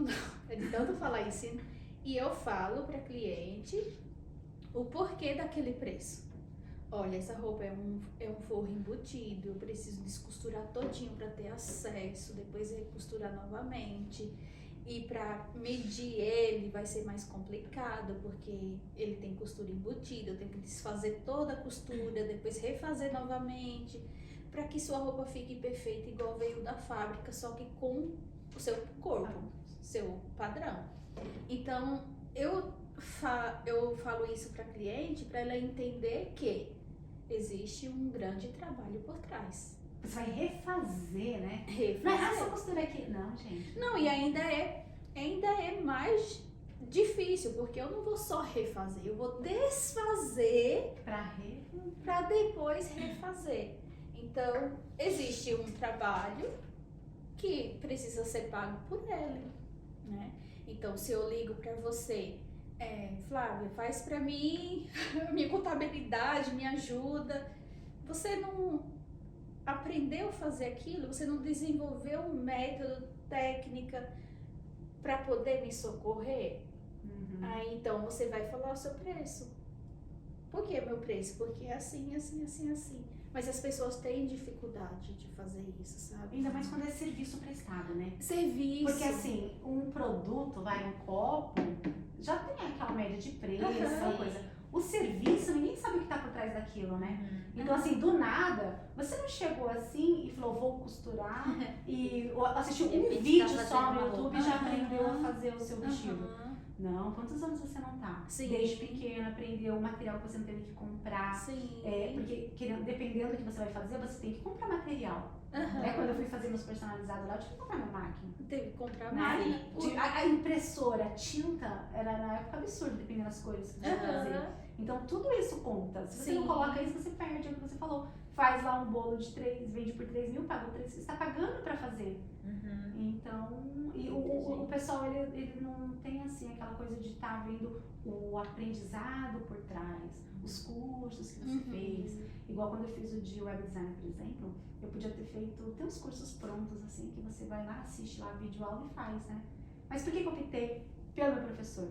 não, é de tanto falar ensino, e eu falo para cliente o porquê daquele preço. Olha, essa roupa é um forro embutido, eu preciso descosturar todinho para ter acesso, depois recosturar novamente. E para medir ele vai ser mais complicado, porque ele tem costura embutida, eu tenho que desfazer toda a costura, depois refazer novamente, para que sua roupa fique perfeita igual veio da fábrica, só que com o seu corpo, seu padrão. Então, eu falo isso para cliente, para ela entender que existe um grande trabalho por trás. Você vai refazer, né? Refazer. Não é essa costura aqui. Não, gente. Não, e ainda é mais difícil, porque eu não vou só refazer, eu vou desfazer para depois refazer. Então, existe um trabalho que precisa ser pago por ele, né? Então, se eu ligo para você, Flávia, faz para mim minha contabilidade, me ajuda. Você não aprendeu a fazer aquilo, você não desenvolveu um método, técnica para poder me socorrer. Aí então você vai falar o seu preço. Por que meu preço? Porque é assim, assim, assim, assim. Mas as pessoas têm dificuldade de fazer isso, sabe? Ainda mais quando é serviço prestado, né? Serviço. Porque assim, um produto, um copo, já tem aquela média de preço, aquela coisa. O serviço, ninguém sabe o que tá por trás daquilo, né? Então, assim, do nada, você não chegou assim e falou, vou costurar e assistiu um vídeo só no YouTube e já aprendeu a fazer o seu vestido. Não, quantos anos você não tá? Sim. Desde pequena, aprendeu o material que você não teve que comprar. Sim. Porque dependendo do que você vai fazer, você tem que comprar material. Quando eu fui fazer meus personalizados lá, eu tive que comprar minha máquina. Teve que comprar Máquina. máquina. A impressora, a tinta, era na época absurdo, dependendo das cores que você ia fazer. Então tudo isso conta. Se você não coloca isso, você perde, é o que você falou. Faz lá um bolo de 3, vende por 3 mil, paga 3, você está pagando pra fazer. Então, e o pessoal, ele não tem assim aquela coisa de estar vendo o aprendizado por trás, os cursos que você fez. Igual quando eu fiz o de web design, por exemplo, eu podia ter feito, tem uns cursos prontos assim, que você vai lá, assiste lá vídeo aula e faz, né? Mas por que eu optei pelo meu professor?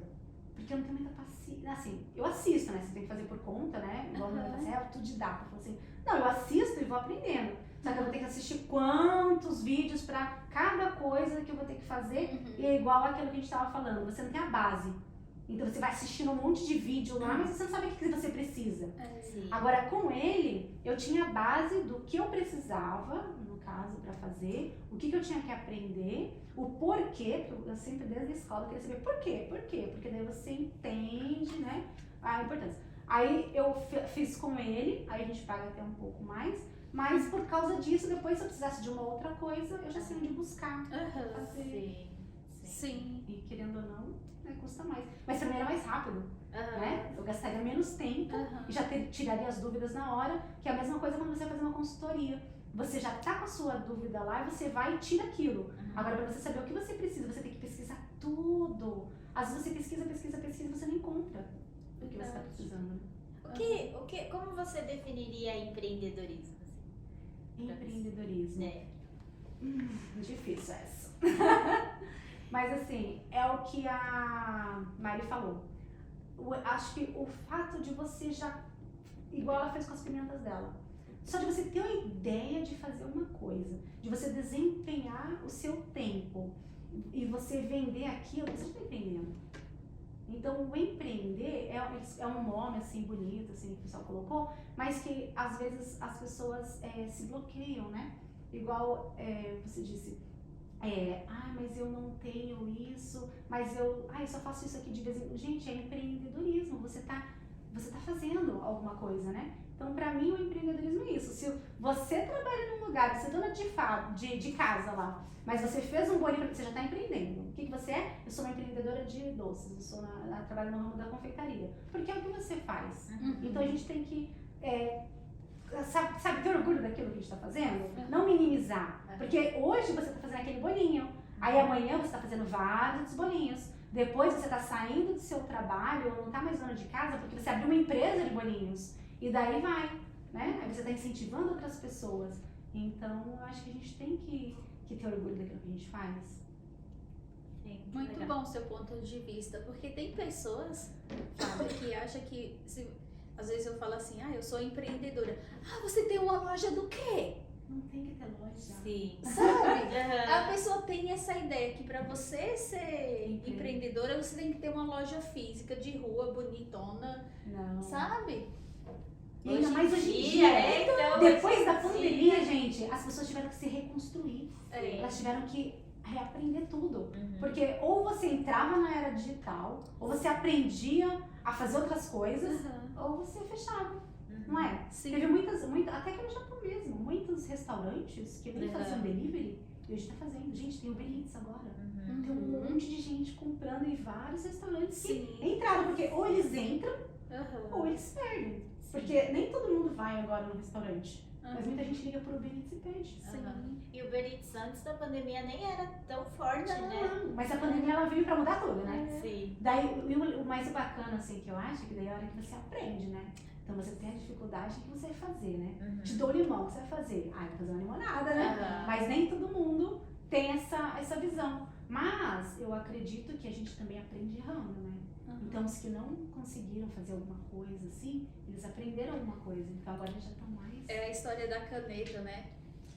Porque eu não tenho muita paciência. Assim, eu assisto, né? Você tem que fazer por conta, né? Igual meu assim, é autodidata. Eu falo assim, não, eu assisto e vou aprendendo. Só que eu vou ter que assistir quantos vídeos pra cada coisa que eu vou ter que fazer. E é igual aquilo que a gente tava falando, você não tem a base. Então você vai assistindo um monte de vídeo lá, mas você não sabe o que você precisa. Sim. Agora com ele, eu tinha a base do que eu precisava, no caso, pra fazer, o que eu tinha que aprender, o porquê, porque eu sempre desde a escola queria saber por quê, porque daí você entende, né, a importância. Aí eu fiz com ele, aí a gente paga até um pouco mais, mas por causa disso, depois se eu precisasse de uma outra coisa, eu já sei onde buscar. Sim. Sim. E querendo ou não, né, custa mais. Mas também era mais rápido, né? Eu gastaria menos tempo e já tiraria as dúvidas na hora, que é a mesma coisa quando você vai fazer uma consultoria. Você já tá com a sua dúvida lá e você vai e tira aquilo. Agora, pra você saber o que você precisa, você tem que pesquisar tudo. Às vezes você pesquisa e você não encontra o que você tá precisando. Como você definiria empreendedorismo? Assim? Empreendedorismo. Difícil essa. Mas assim, é o que a Mari falou. Acho que o fato de você já, igual ela fez com as pimentas dela, só de você ter uma ideia de fazer uma coisa, de você desempenhar o seu tempo e você vender aquilo, você está empreendendo. Então, o empreender é um nome assim bonito, assim, que o pessoal colocou, mas que às vezes as pessoas se bloqueiam, né? Igual você disse, mas eu não tenho isso, mas eu só faço isso aqui de vez em quando. Gente, é empreendedorismo, você tá fazendo alguma coisa, né? Então, pra mim, o empreendedorismo é isso. Se você trabalha num lugar, você é dona de casa lá, mas você fez um bolinho, você já tá empreendendo. O que você é? Eu sou uma empreendedora de doces, eu trabalho no ramo da confeitaria. Porque é o que você faz. Então, a gente tem que sabe, ter orgulho daquilo que a gente tá fazendo, não minimizar. Porque hoje você tá fazendo aquele bolinho, aí amanhã você tá fazendo vários outros bolinhos. Depois você tá saindo do seu trabalho, ou não tá mais dona de casa, porque você abriu uma empresa de bolinhos. E daí vai, né? Aí você tá incentivando outras pessoas. Então, eu acho que a gente tem que ter orgulho daquilo que a gente faz. Sim, Muito legal. bom o seu ponto de vista, porque tem pessoas, Fábio, que acham que, às vezes eu falo assim, eu sou empreendedora. Você tem uma loja do quê? Não tem que ter loja. Sim. Sabe? A pessoa tem essa ideia que pra você ser empreendedora, você tem que ter uma loja física de rua, bonitona, Não. sabe? E ainda mais hoje em dia, então, depois da pandemia, gente, as pessoas tiveram que se reconstruir. Elas tiveram que reaprender tudo. Porque ou você entrava na era digital, ou você aprendia a fazer outras coisas, ou você fechava. Não é? Sim. Teve muitas, até que no Japão mesmo, muitos restaurantes que nem faziam delivery, e hoje tá fazendo. Gente, tem Uber Eats agora. Tem um monte de gente comprando em vários restaurantes que entraram, porque ou eles entram, ou eles perdem. Porque nem todo mundo vai agora no restaurante. Mas muita gente liga pro Uber Eats e pede. E o Uber Eats antes da pandemia nem era tão forte, né? Não, mas a pandemia ela veio pra mudar tudo, né? Sim. Daí, o mais bacana, assim, que eu acho, que daí é a hora que você aprende, né? Então você tem a dificuldade que você vai fazer, né? Te dou limão, o que você vai fazer? Vai fazer uma limonada, né? Mas nem todo mundo tem essa visão. Mas eu acredito que a gente também aprende errando, né? Então os que não conseguiram fazer alguma coisa assim, eles aprenderam alguma coisa. Então agora eles já estão mais... É a história da caneta, né?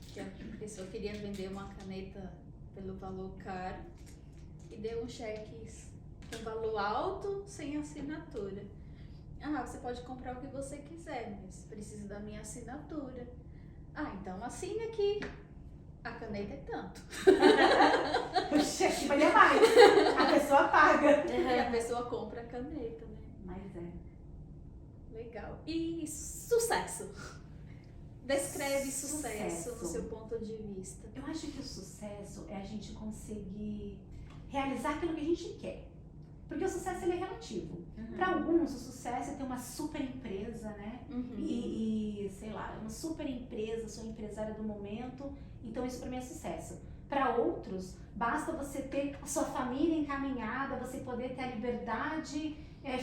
Que a pessoa queria vender uma caneta pelo valor caro e deu um cheque com valor alto, sem assinatura. Você pode comprar o que você quiser, mas precisa da minha assinatura. Então assine aqui. A caneta é tanto. O cheque vai mais. A pessoa paga. E a pessoa compra a caneta, né? Mas Legal. E sucesso? Descreve sucesso no seu ponto de vista. Eu acho que o sucesso é a gente conseguir realizar aquilo que a gente quer. Porque o sucesso ele é relativo. Para alguns, o sucesso é ter uma super empresa, né? E sei lá, uma super empresa, sou empresária do momento, então isso para mim é sucesso. Para outros, basta você ter a sua família encaminhada, você poder ter a liberdade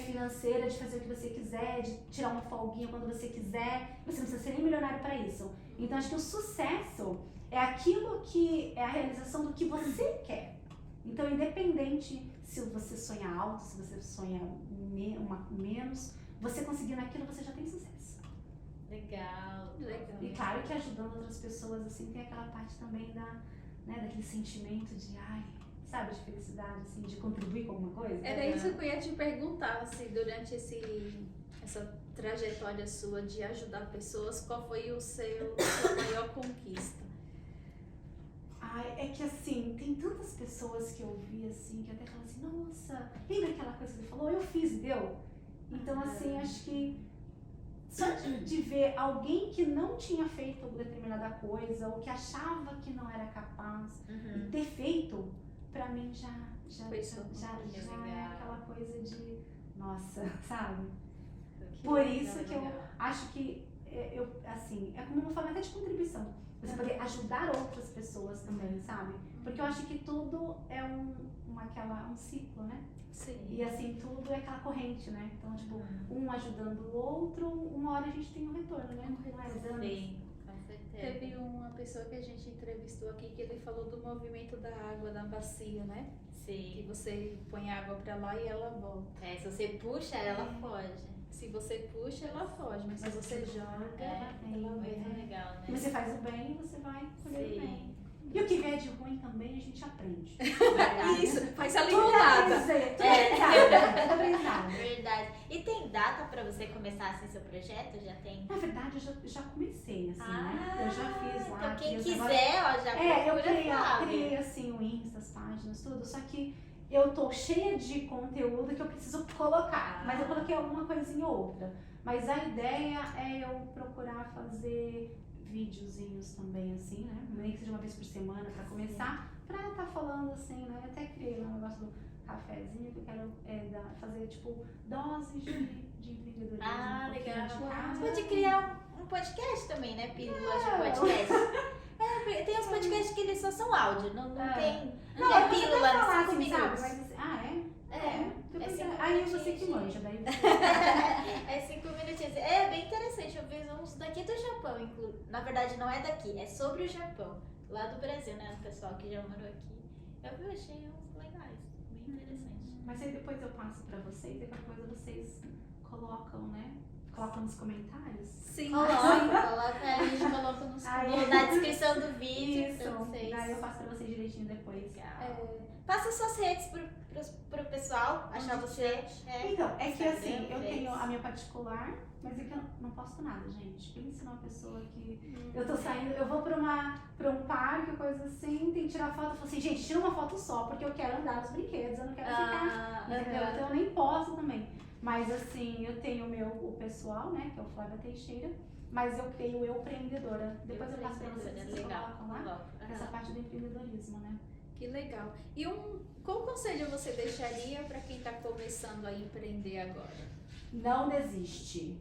financeira de fazer o que você quiser, de tirar uma folguinha quando você quiser, você não precisa ser nem milionário para isso. Então acho que o sucesso é aquilo que é a realização do que você quer. Então, independente se você sonha alto, se você sonha menos, você conseguindo aquilo, você já tem sucesso. Legal. E claro que ajudando outras pessoas, assim, tem aquela parte também daquele sentimento de, sabe, de felicidade, assim, de contribuir com alguma coisa. Era isso que eu ia te perguntar, assim, durante essa trajetória sua de ajudar pessoas, qual foi sua maior conquista? É que assim, tem tantas pessoas que eu vi assim, que até falam assim, nossa, lembra aquela coisa que ele falou? Eu fiz e deu. Então assim, acho que só de ver alguém que não tinha feito determinada coisa, ou que achava que não era capaz, e ter feito, pra mim já é aquela coisa de, nossa, sabe? Por isso que eu acho que, assim, é como uma forma até de contribuição. Você poder ajudar outras pessoas também, sabe? Porque eu acho que tudo é um ciclo, né? Sim. E assim, tudo é aquela corrente, né? Então, tipo, um ajudando o outro, uma hora a gente tem um retorno, né? Sim, com certeza. Teve uma pessoa que a gente entrevistou aqui que ele falou do movimento da água na bacia, né? Sim. Que você põe a água pra lá e ela volta. Se você puxa, ela foge. Se você puxa, ela foge, mas se você joga, ela Muito vem. legal, né? Você faz o bem e você vai colher o bem. Sim. E o que vier de ruim também a gente aprende. Isso, faz a Tudo limonada. Tudo aprendizado. Verdade. E tem data pra você começar assim seu projeto? Já tem? Na verdade, eu já comecei, assim, né? Eu já fiz lá. Então quem fiz quiser, já eu procura criei assim o Insta, as páginas, tudo, só que eu tô cheia de conteúdo que eu preciso colocar, mas eu coloquei alguma coisinha ou outra. Mas a ideia é eu procurar fazer videozinhos também, assim, né? Nem que seja uma vez por semana pra começar, pra tá falando assim, né? Eu até criei um negócio do cafezinho que eu quero fazer, tipo, doses de empreendedorismo. Ah, legal. De casa. Você pode criar um podcast também, né? Pílulas de podcast. Tem uns podcasts que eles só são áudio, não tem. Não é pílula de 5 assim, minutos. sabe? Mas, aí você que manja, daí É 5 minutinhos. É bem interessante. Eu vi uns daqui do Japão, na verdade não é daqui, é sobre o Japão. Lá do Brasil, né? O pessoal que já morou aqui. Eu achei uns legais, bem interessantes. Mas aí depois eu passo pra vocês e qualquer coisa vocês colocam, né? Colocam nos comentários. Sim. Coloca, a gente coloca na descrição do vídeo. Isso, pra vocês. daí eu passo pra vocês direitinho depois. Legal. Passa suas redes pro pessoal achar você. Então, é que Instagram, assim, eu Face. tenho a minha particular, mas é que eu não posto nada, gente. Pensa numa pessoa que eu tô saindo, eu vou pra um parque, coisa assim, tem que tirar foto. Eu falo assim, gente, tira uma foto só, porque eu quero andar nos brinquedos, eu não quero ficar. Entendeu? Então eu nem posto também. Mas assim, eu tenho o pessoal, né, que é o Flávia Teixeira, mas eu criei o Eu Empreendedora. Depois eu passo pra vocês, vocês colocam lá, essa parte do empreendedorismo, né? Que legal. E qual conselho você deixaria para quem está começando a empreender agora? Não desiste,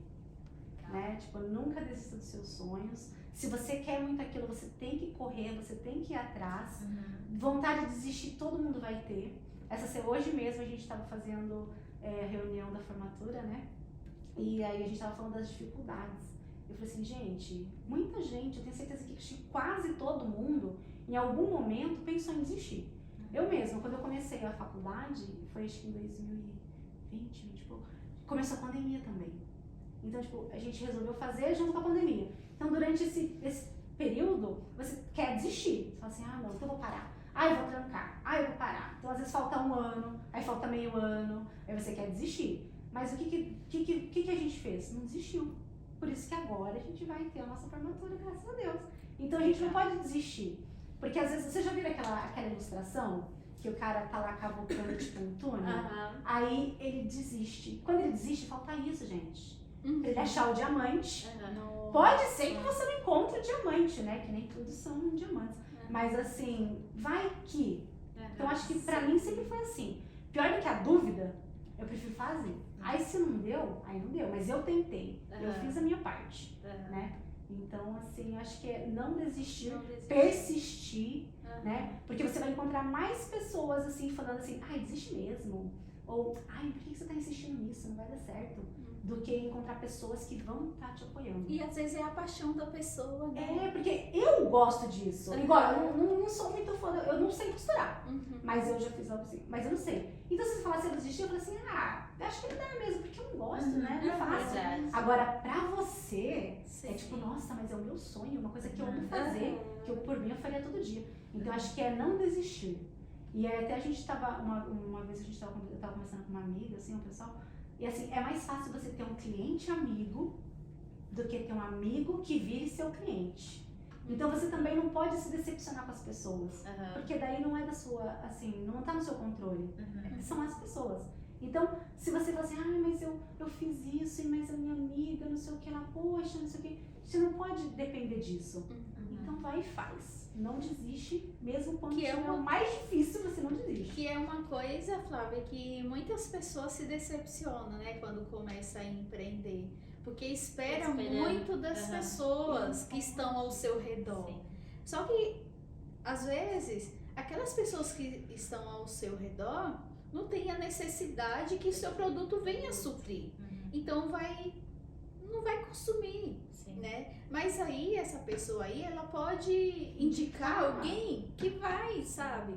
né? Tipo, nunca desista dos seus sonhos. Se você quer muito aquilo, você tem que correr, você tem que ir atrás. Vontade de desistir, todo mundo vai ter. Hoje mesmo a gente estava fazendo a reunião da formatura, né? E aí a gente estava falando das dificuldades. Eu falei assim, gente, muita gente, eu tenho certeza que quase todo mundo, em algum momento, pensou em desistir. Eu mesma, quando eu comecei a faculdade, foi acho que em 2020, tipo, começou a pandemia também. Então, tipo, a gente resolveu fazer junto com a pandemia. Então, durante esse período, você quer desistir. Você fala assim, não, então eu vou parar. Eu vou trancar. Eu vou parar. Então, às vezes falta um ano, aí falta meio ano, aí você quer desistir. Mas o que a gente fez? Não desistiu. Por isso que agora a gente vai ter a nossa formatura, graças a Deus. Então, a gente não pode desistir. Porque às vezes, você já viu aquela ilustração? Que o cara tá lá cavucando tipo um túnel? Aí ele desiste. Quando ele desiste, falta isso, gente. Pra ele achar o diamante. Pode ser que você não encontre o diamante, né? Que nem tudo são diamantes. Mas assim, vai que. Então acho que pra mim sempre foi assim. Pior do que a dúvida, eu prefiro fazer. Aí se não deu, aí não deu. Mas eu tentei. Eu fiz a minha parte, né? Então, assim, acho que é não desistir, persistir, né? Porque você vai encontrar mais pessoas, assim, falando assim, desiste mesmo. Ou, por que você tá insistindo nisso? Não vai dar certo. do que encontrar pessoas que vão estar te apoiando. E às vezes é a paixão da pessoa, né? Porque eu gosto disso. Igual, eu não sou muito fã, eu não sei costurar. Uhum. Mas eu já fiz algo assim, mas eu não sei. Então se você falasse eu desistir, eu falei assim, acho que não dá mesmo, porque eu não gosto, né? Não é fácil. Verdade. Agora, pra você, Sim. é tipo, nossa, mas é o meu sonho, uma coisa que eu amo fazer, que eu, por mim eu faria todo dia. Então acho que é não desistir. E aí, até a gente tava, uma vez eu tava conversando com uma amiga, assim, um pessoal, e assim, é mais fácil você ter um cliente amigo do que ter um amigo que vire seu cliente. Então você também não pode se decepcionar com as pessoas, porque daí não é da sua, assim, não tá no seu controle, são as pessoas. Então, se você fala assim, mas eu fiz isso, mas a minha amiga, não sei o que lá, poxa, não sei o que, você não pode depender disso. Então vai e faz. Não desiste, mesmo quando Que é o mais difícil, você não desiste. Que é uma coisa, Flávia, que muitas pessoas se decepcionam, né, quando começa a empreender. Porque esperam muito das pessoas que estão ao seu redor. Sim. Só que, às vezes, aquelas pessoas que estão ao seu redor não têm a necessidade que o seu produto venha suprir. Então não vai consumir, né? Mas aí, essa pessoa aí, ela pode indicar alguém que vai, sabe?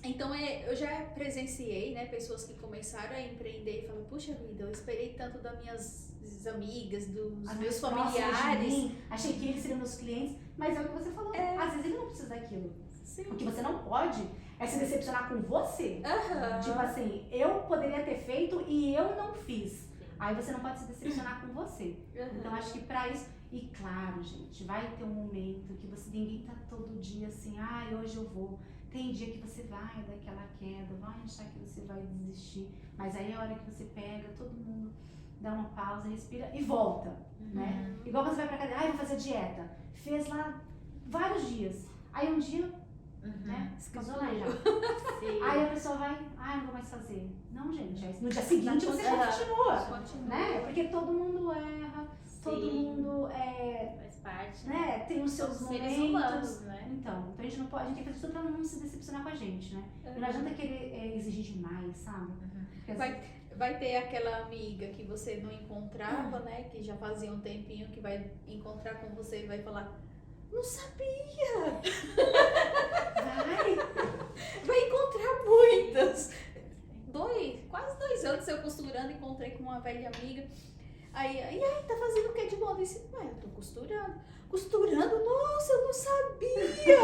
Então, eu já presenciei, né, pessoas que começaram a empreender e falam, puxa vida, eu esperei tanto das minhas amigas, dos meus familiares. Achei que eles seriam meus clientes, mas é o que você falou, às vezes ele não precisa daquilo. Sim. O que você não pode é se decepcionar com você. Uhum. Tipo assim, eu poderia ter feito e eu não fiz. Aí você não pode se decepcionar com você. Então acho que pra isso, e claro, gente, vai ter um momento que ninguém tá todo dia assim, hoje eu vou. Tem dia que você vai dar aquela queda, vai achar que você vai desistir, mas aí é a hora que você pega, todo mundo dá uma pausa, respira e volta, né? Igual você vai pra academia, vou fazer dieta. Fez lá vários dias. Aí um dia, né? Casou lá já. Aí a pessoa vai, não vou mais fazer. Não, gente, aí no dia seguinte você continua. Né? Porque todo mundo erra, todo mundo faz parte, né? Tem os seus seres momentos. humanos, né? Então a gente não pode, a gente tem que fazer tudo pra não se decepcionar com a gente, né? E não adianta querer exigir demais, sabe? Vai ter aquela amiga que você não encontrava, né? Que já fazia um tempinho que vai encontrar com você e vai falar, não sabia! Vai encontrar muitas! Quase 2 anos eu costurando, encontrei com uma velha amiga. Aí, tá fazendo o que de moda? Eu disse, eu tô costurando. Costurando? Nossa, eu não sabia!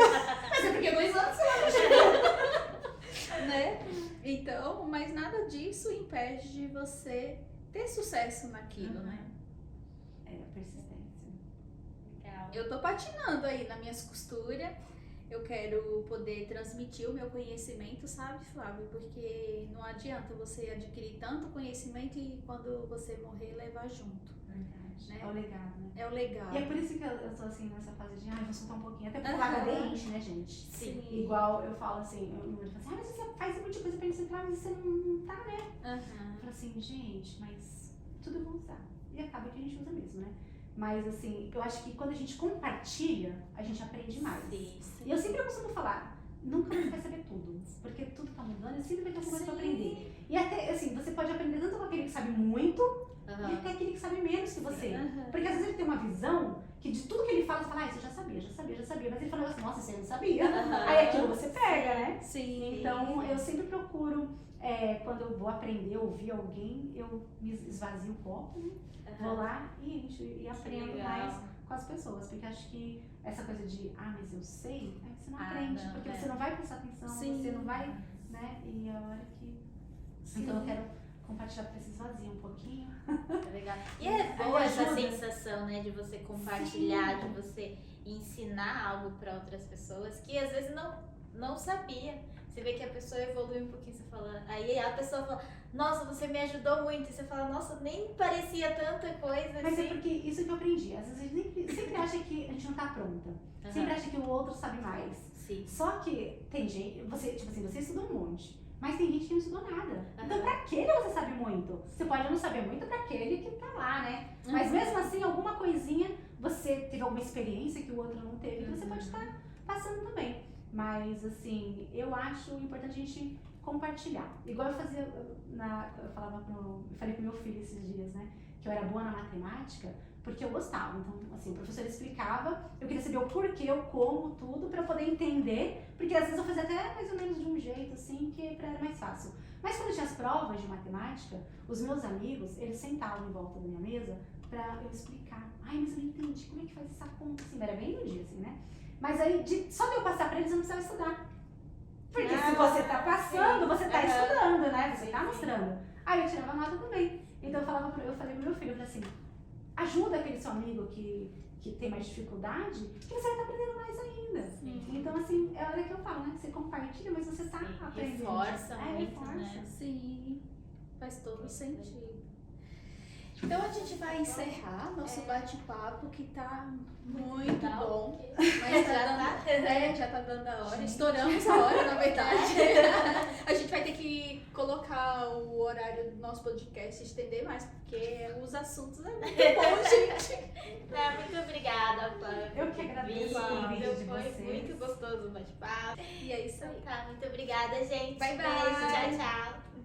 Mas é porque 2 anos você não chegou. Né? Então, mas nada disso impede de você ter sucesso naquilo, né? Persistência. Legal. Eu tô patinando aí nas minhas costuras. Eu quero poder transmitir o meu conhecimento, sabe, Flávio? Porque não adianta você adquirir tanto conhecimento e quando você morrer, levar junto. Verdade. Né? É o legado, né? É o legado. E é por isso que eu tô assim nessa fase de, vou soltar um pouquinho. Até porque o HD enche, né, gente? Sim. Igual eu falo assim, eu falo assim, mas você faz um monte de coisa pra gente mas você não tá, né? Eu falo assim, gente, mas tudo eu vou usar. E acaba que a gente usa mesmo, né? Mas assim, eu acho que quando a gente compartilha, a gente aprende mais. Sim. E eu sempre costumo falar, nunca você vai saber tudo, porque tudo tá mudando e sempre vai ter alguma coisa pra aprender. E até, assim, você pode aprender tanto com aquele que sabe muito, e até aquele que sabe menos que você. Porque às vezes ele tem uma visão que de tudo que ele fala, você fala, isso eu já sabia. Mas ele fala, nossa, isso eu não sabia. Aí aquilo você pega, né? Sim. Então, eu sempre procuro, quando eu vou aprender, ouvir alguém, eu me esvazio o copo, né? Vou lá e encho e aprendo mais com as pessoas. Porque acho que essa coisa de, mas eu sei, você não aprende. Não, porque você não vai prestar atenção, você não vai, né? E a hora que... Então eu quero compartilhar pra vocês vaziam um pouquinho. Legal. E é boa essa sensação, né, de você compartilhar, de você ensinar algo para outras pessoas que às vezes não sabia. Você vê que a pessoa evolui um pouquinho, você fala, aí a pessoa fala, nossa, você me ajudou muito. E você fala, nossa, nem parecia tanta coisa. Mas assim. é porque isso que eu aprendi. Às vezes a gente sempre acha que a gente não tá pronta. Sempre acha que o outro sabe mais. Sim. Só que tem gente, você estudou um monte. Mas tem gente que não estudou nada. Então, pra aquele você sabe muito. Você pode não saber muito pra aquele que tá lá, né? Mas mesmo assim, alguma coisinha, você teve alguma experiência que o outro não teve, que você pode estar passando também. Mas, assim, eu acho importante a gente compartilhar. Igual eu fazia, eu falei pro meu filho esses dias, né? Que eu era boa na matemática, porque eu gostava. Então, assim, o professor explicava, eu queria saber o porquê, o como, tudo, pra eu poder entender, porque às vezes eu fazia até mais ou menos de um jeito, assim, que pra era mais fácil. Mas quando tinha as provas de matemática, os meus amigos, eles sentavam em volta da minha mesa pra eu explicar. Ai, mas eu não entendi, como é que faz essa conta? Assim, era bem no dia, assim, né? Mas aí, só de eu passar pra eles, eu não precisava estudar. Porque se você tá passando, você tá estudando, né? Você tá mostrando. Aí eu tirava nota também. Então eu falei pro meu filho, eu falei assim, ajuda aquele seu amigo que tem mais dificuldade, que você vai estar aprendendo mais ainda. Sim. Então, assim, é a hora que eu falo, né? Você compartilha, mas você tá aprendendo. Reforça muito, reforça. né? Sim, faz todo sentido. Então a gente vai encerrar nosso bate-papo, que tá muito bom. Mas já tá dando a hora. Estouramos a hora, na verdade. A gente vai ter que colocar o horário do nosso podcast, estender mais, porque os assuntos é muito bom, gente. Muito obrigada, Flávia. Eu que agradeço o convite de Foi vocês. muito gostoso o bate-papo. E é isso aí. Tá, muito obrigada, gente. Bye, bye. Beijo, tchau, tchau.